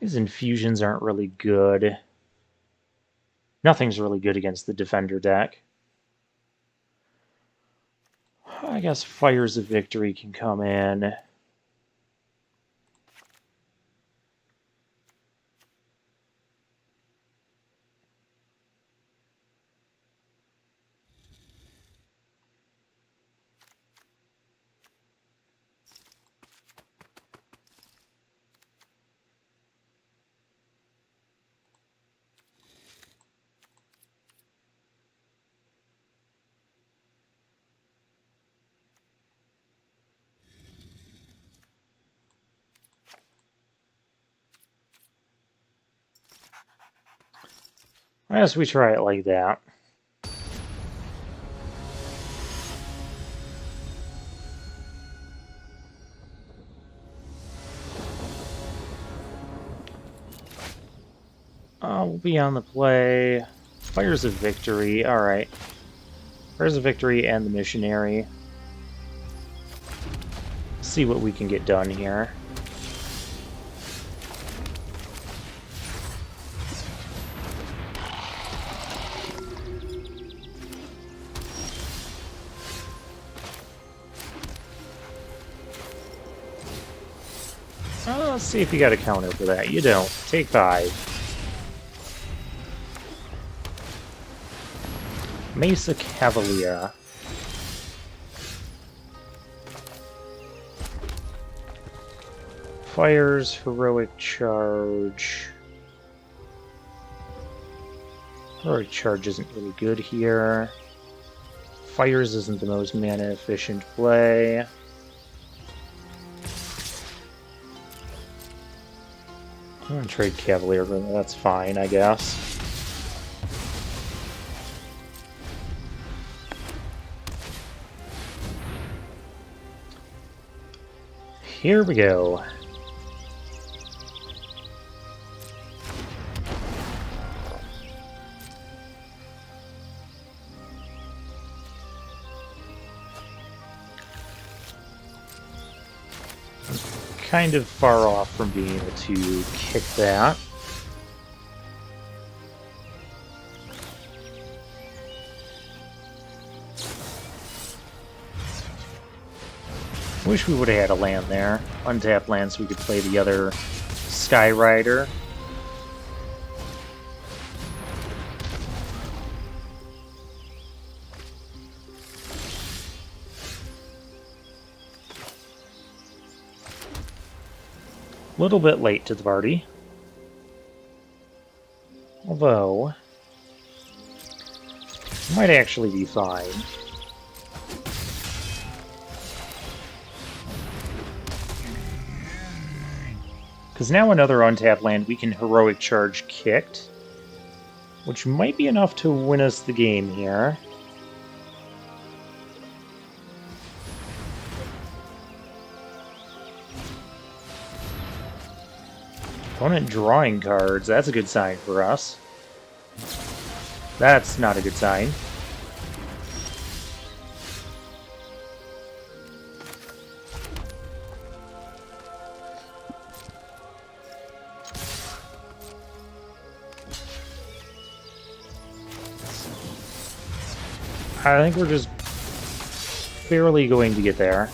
These infusions aren't really good. Nothing's really good against the defender deck. I guess Fires of Victory can come in. I guess we try it like that. We'll be on the play. Fires of Victory. Alright. Fires of Victory and the Missionary. See what we can get done here. Let's see if you got a counter for that. You don't. Take 5. Mesa Cavalier. Fires, Heroic Charge. Heroic Charge isn't really good here. Fires isn't the most mana efficient play. I'm gonna trade Cavalier, but that's fine, I guess. Here we go. Kind of far off from being able to kick that. Wish we would have had a land there. Untapped land so we could play the other Skyrider. A little bit late to the party. Although, might actually be fine. Because now another untapped land we can Heroic Charge kicked, which might be enough to win us the game here. Opponent drawing cards, that's a good sign for us. That's not a good sign. I think we're just barely going to get there.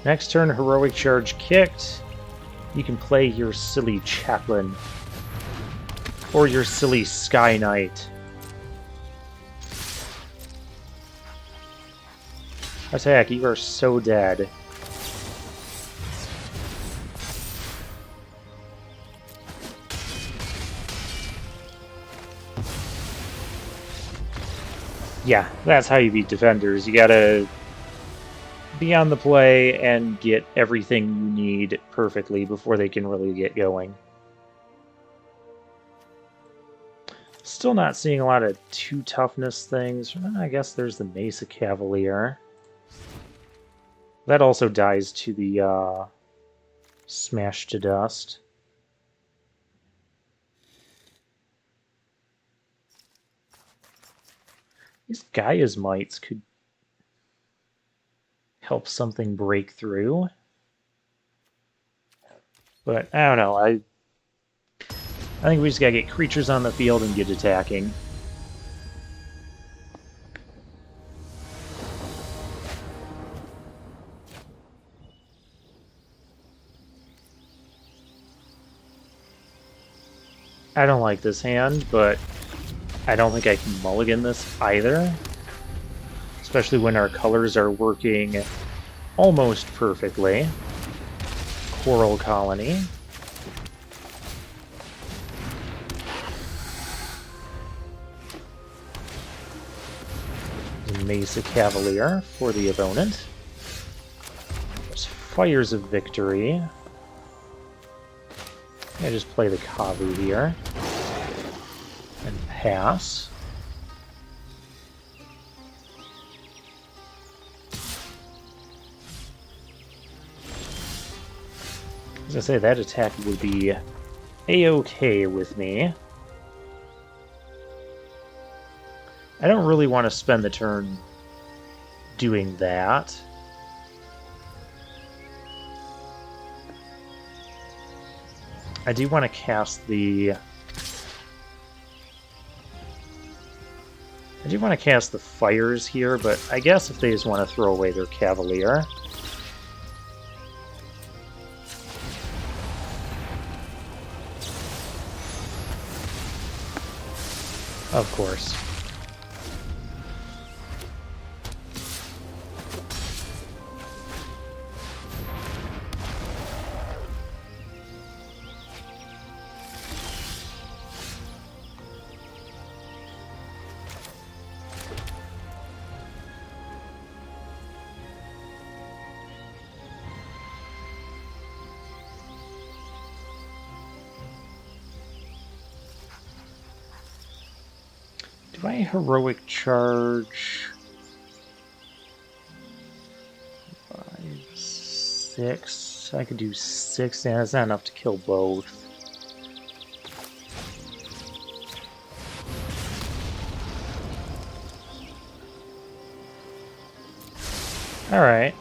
Next turn, Heroic Charge kicked. You can play your silly Chaplain. Or your silly Sky Knight. Attack, you are so dead. Yeah, that's how you beat defenders. You gotta be on the play and get everything you need perfectly before they can really get going. Still not seeing a lot of 2 toughness things. I guess there's the Mesa Cavalier. That also dies to the Smash to Dust. These Gaia's Mites could help something break through. But, I don't know, I think we just gotta get creatures on the field and get attacking. I don't like this hand, but I don't think I can mulligan this either. Especially when our colors are working almost perfectly. Coral Colony. Mesa Cavalier for the opponent. There's Fires of Victory. I just play the Kavu here. And pass. As I say, that attack would be a-okay with me. I don't really want to spend the turn doing that. I do want to cast the... I do want to cast the fires here, but I guess if they just want to throw away their Cavalier... Of course. Do I heroic charge? 5, 6. I could do 6. Yeah, that's not enough to kill both. Alright.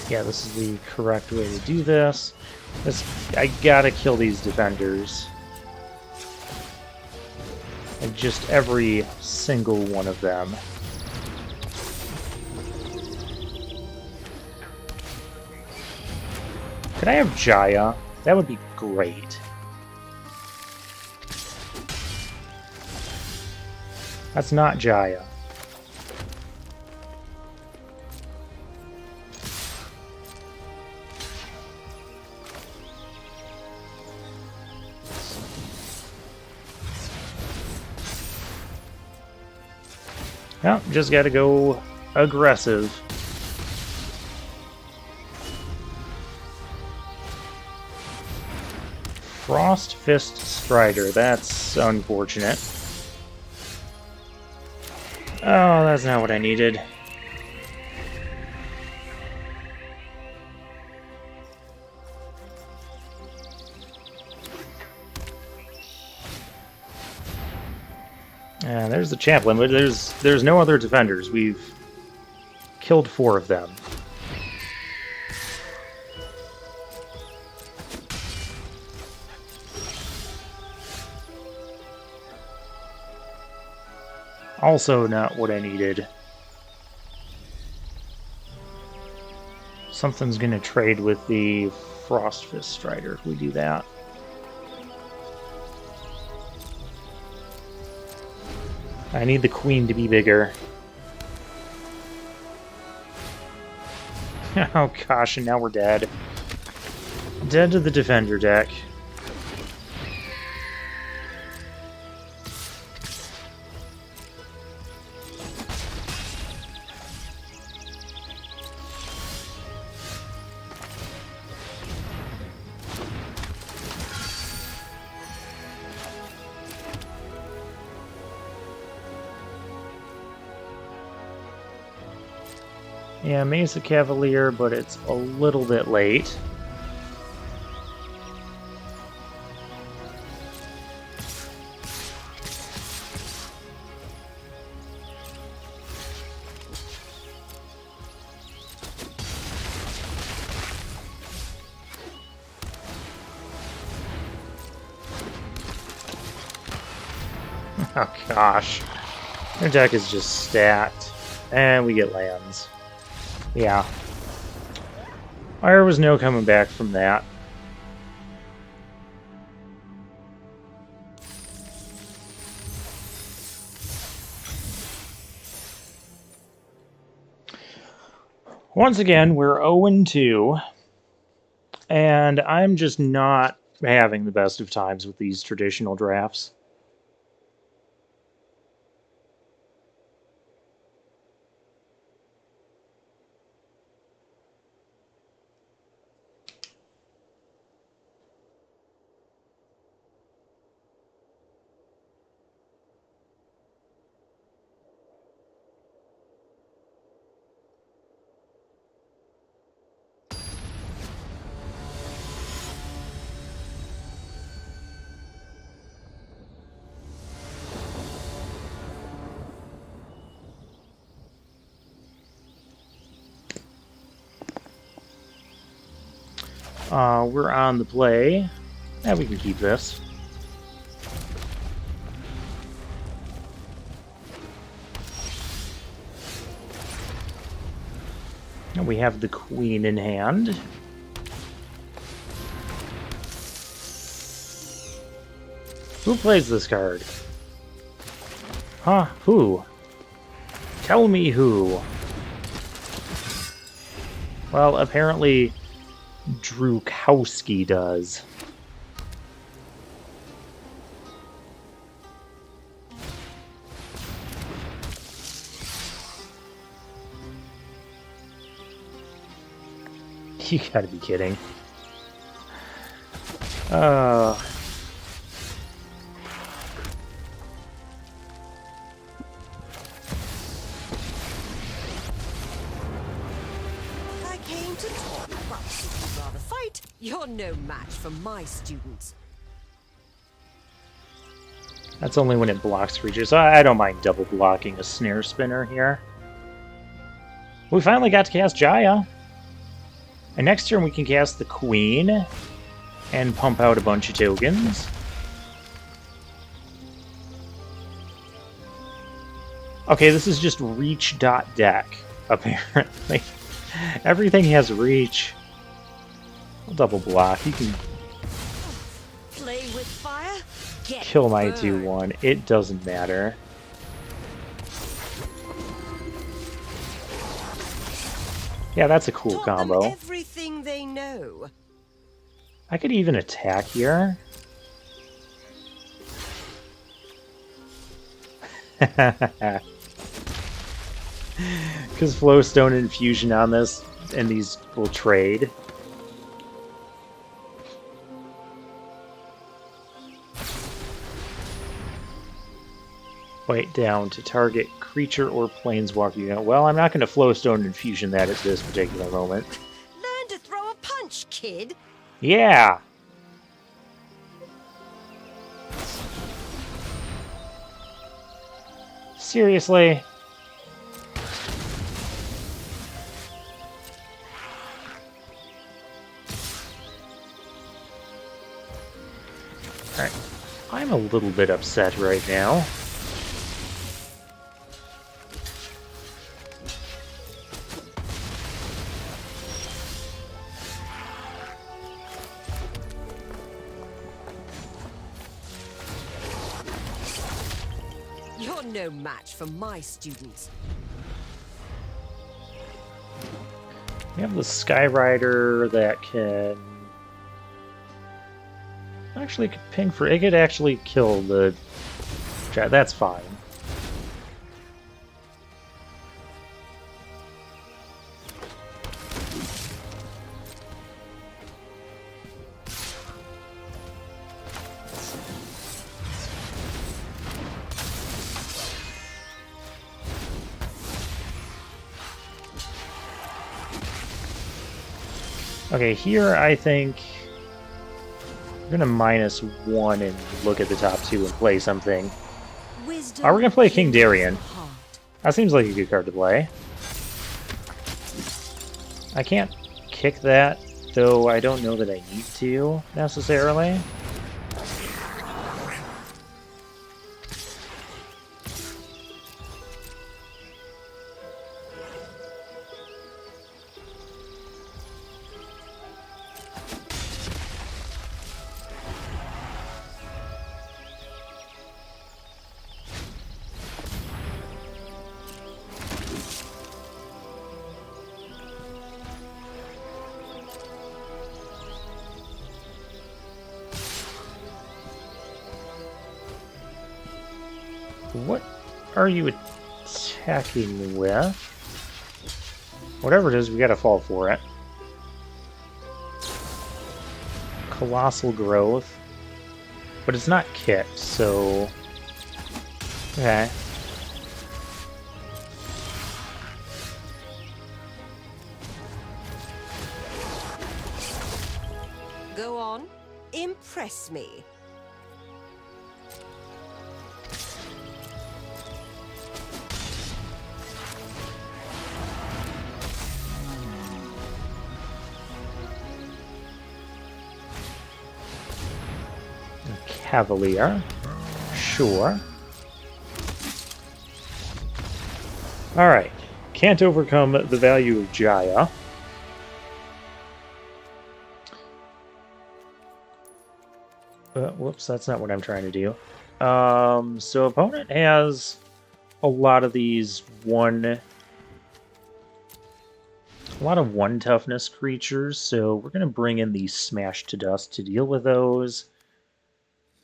Yeah, this is the correct way to do this. I gotta kill these defenders. And just every single one of them. Could I have Jaya? That would be great. That's not Jaya. Well, just gotta go aggressive. Frost Fist Strider, that's unfortunate. Oh, that's not what I needed. And there's the chaplain, but there's no other defenders. We've killed 4 of them. Also not what I needed. Something's gonna trade with the Frost Fist Strider if we do that. I need the queen to be bigger. Oh gosh, and now we're dead. Dead to the defender deck. Yeah, Mesa Cavalier, but it's a little bit late. Oh gosh. Their deck is just stacked. And we get lands. Yeah. There was no coming back from that. Once again, we're 0-2, and I'm just not having the best of times with these traditional drafts. We're on the play. Yeah, we can keep this. And we have the queen in hand. Who plays this card? Huh? Who? Tell me who. Well, apparently Drukowski does. You gotta be kidding. I came to talk, but if you'd rather fight, you're no match for my students. That's only when it blocks creatures. I don't mind double blocking a snare spinner here. We finally got to cast Jaya. And next turn we can cast the Queen and pump out a bunch of tokens. Okay, this is just reach.deck, apparently. Everything has reach. I'll double block. You can Play with fire? Get kill my burned. 2-1. It doesn't matter. Yeah, that's a cool Taught them combo. everything they know. I could even attack here. Because Flowstone and Fusion on this, and these will trade. White down to target creature or planeswalker unit. Well, I'm not going to Flowstone and Fusion that at this particular moment. Learn to throw a punch, kid. Yeah! Seriously? Alright. I'm a little bit upset right now. You're no match for my students. We have the Skyrider that can... Actually, could ping for... It could actually kill the... That's fine. Okay, here I think we're gonna -1 and look at the top two and play something. Wisdom We're gonna play King heals Darien. the heart. That seems like a good card to play. I can't kick that, though I don't know that I need to, necessarily. What are you attacking with? Whatever it is, we gotta fall for it. Colossal growth. But it's not kicked, so... Okay. Go on. Impress me. Cavalier. Sure. Alright. Can't overcome the value of Jaya. Whoops, that's not what I'm trying to do. So opponent has a lot of these one toughness creatures, so we're going to bring in the Smash to Dust to deal with those.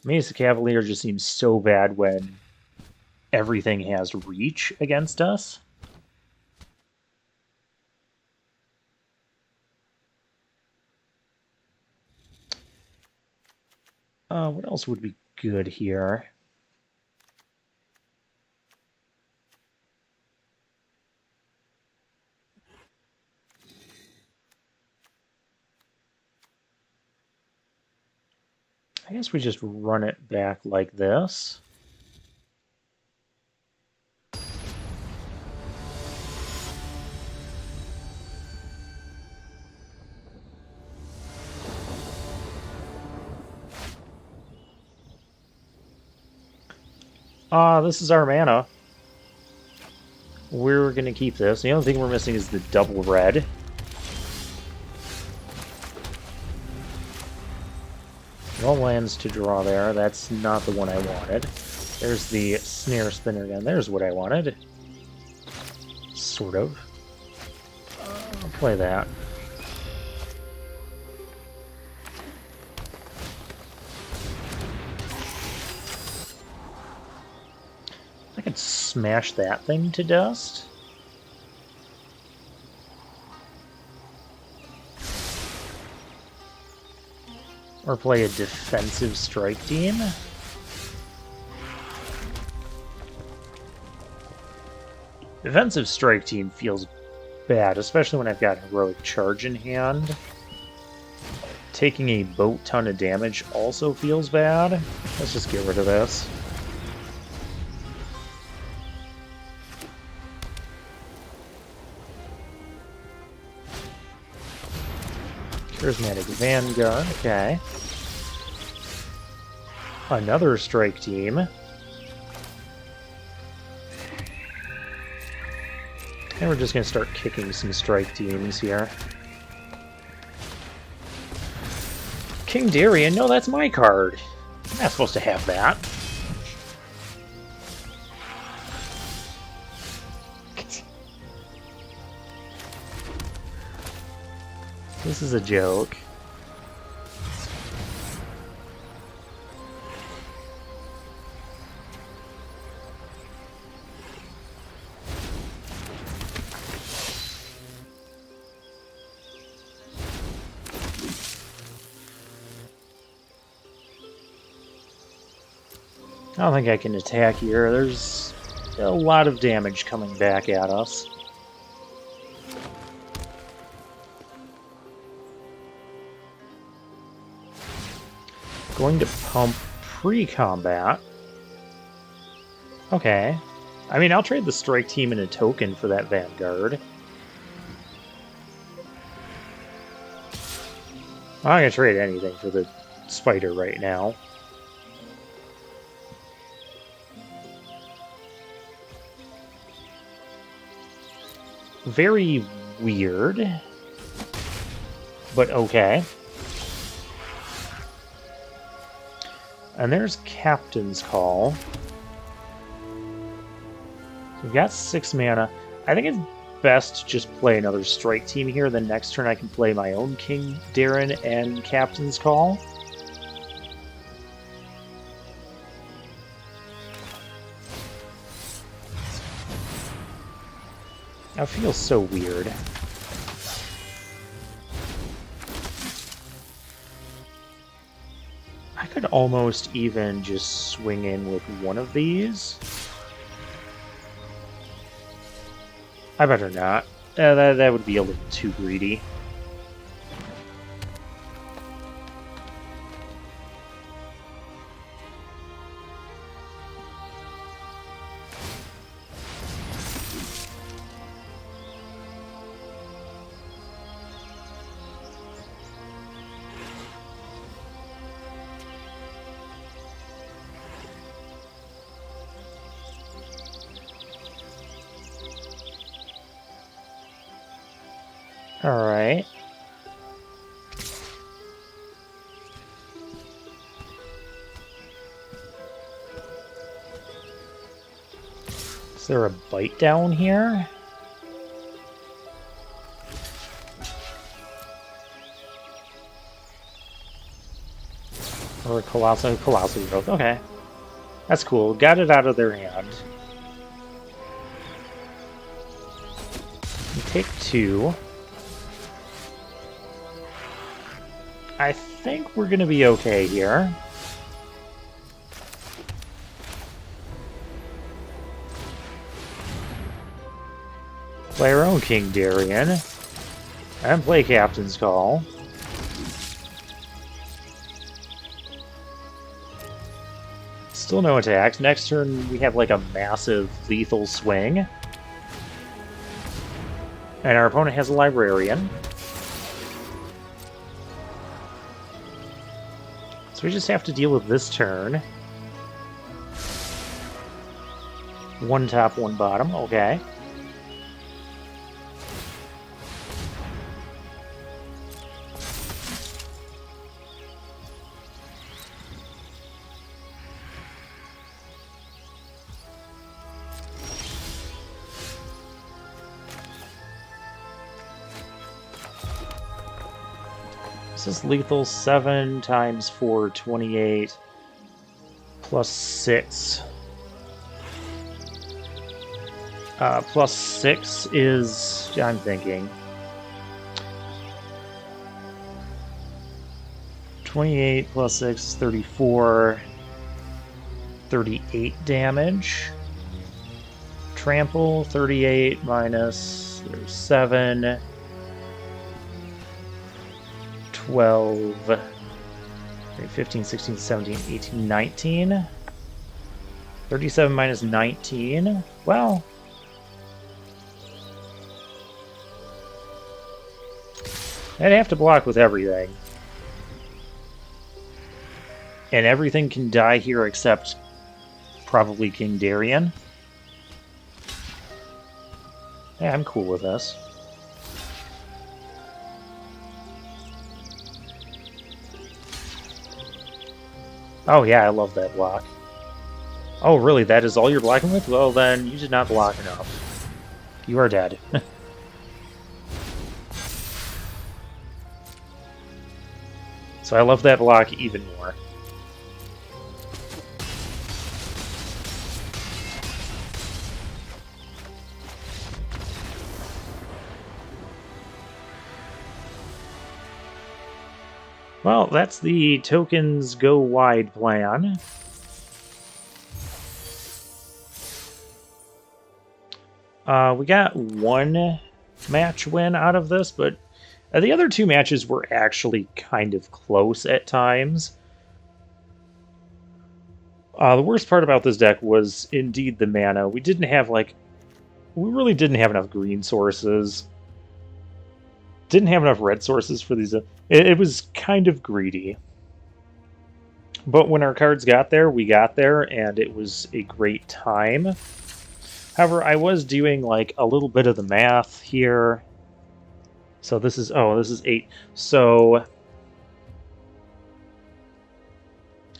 Mesa Cavalier just seems so bad when everything has reach against us. What else would be good here? I guess we just run it back like this. This is our mana. We're going to keep this. The only thing we're missing is the double red. No lands to draw there. That's not the one I wanted. There's the Snare Spinner again. There's what I wanted. Sort of. I'll play that. I could smash that thing to dust. Or play a defensive strike team. Defensive strike team feels bad, especially when I've got heroic charge in hand. Taking a boat ton of damage also feels bad. Let's just get rid of this. Charismatic Vanguard, okay. Another strike team. And we're just going to start kicking some strike teams here. King Darien, no, that's my card. I'm not supposed to have that. This is a joke. I don't think I can attack here. There's a lot of damage coming back at us. Going to pump pre-combat. Okay. I mean, I'll trade the strike team and a token for that Vanguard. I'm not going to trade anything for the spider right now. Very weird. But okay. And there's Captain's Call. So we've got 6 mana. I think it's best to just play another strike team here. Then next turn I can play my own King Darren and Captain's Call. That feels so weird. I could almost even just swing in with one of these. I better not. That would be a little too greedy. Alright. Is there a bite down here? Or a colossal growth. Okay. That's cool. Got it out of their hand. We take 2. I think we're gonna be okay here. Play our own King Darien. And play Captain's Call. Still no attacks. Next turn we have like a massive lethal swing. And our opponent has a Librarian. So we just have to deal with this turn. 1 top, 1 bottom. Okay. This is lethal. 7 times 4, 28. Plus 6. Plus 6 is... I'm thinking. 28 plus 6, 34. 38 damage. Trample, 38 minus 7. 12, 15, 16, 17, 18, 19. 37 minus 19. Well, I'd have to block with everything. And everything can die here except probably King Darien. Yeah, I'm cool with this. Oh yeah, I love that block. Oh really, that is all you're blocking with? Well then, you did not block enough. You are dead. So I love that block even more. Well, that's the tokens go wide plan. We got 1 match win out of this, but the other 2 matches were actually kind of close at times. The worst part about this deck was indeed the mana. We really didn't have enough green sources. Didn't have enough red sources for these. It was kind of greedy. But when our cards got there, we got there, and it was a great time. However, I was doing like a little bit of the math here. So this is 8. So,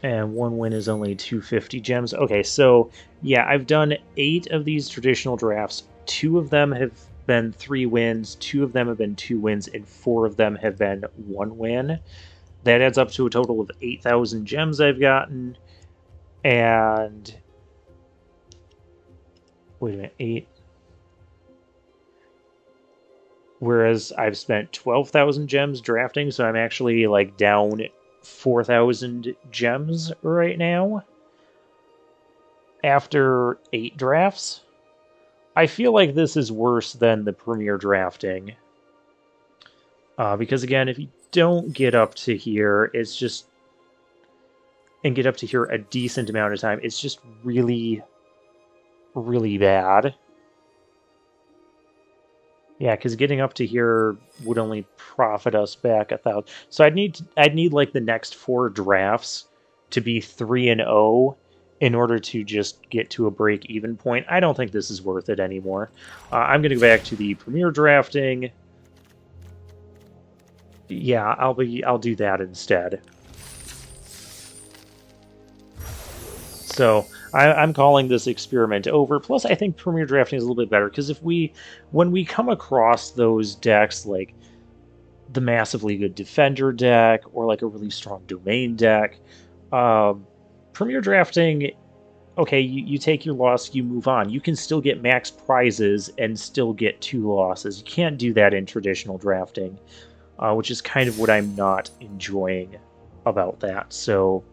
and 1 win is only 250 gems. Okay, so yeah, I've done 8 of these traditional drafts. 2 of them have been 3 wins, 2 of them have been 2 wins, and 4 of them have been 1 win. That adds up to a total of 8,000 gems I've gotten. And wait a minute, 8. whereas I've spent 12,000 gems drafting, so I'm actually like down 4,000 gems right now after 8 drafts. I feel like this is worse than the premier drafting. Because again, if you don't get up to here, it's just... and get up to here a decent amount of time, it's just really, really bad. Yeah, because getting up to here would only profit us back 1,000. So I'd need like the next 4 drafts to be 3-0 in order to just get to a break-even point. I don't think this is worth it anymore. I'm gonna go back to the premier drafting. Yeah, I'll do that instead. So I'm calling this experiment over. Plus, I think premier drafting is a little bit better because when we come across those decks like the massively good defender deck or like a really strong domain deck, premier drafting, okay, you take your loss, you move on. You can still get max prizes and still get 2 losses. You can't do that in traditional drafting, which is kind of what I'm not enjoying about that. So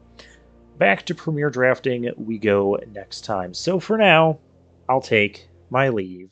back to premier drafting we go next time. So for now, I'll take my leave.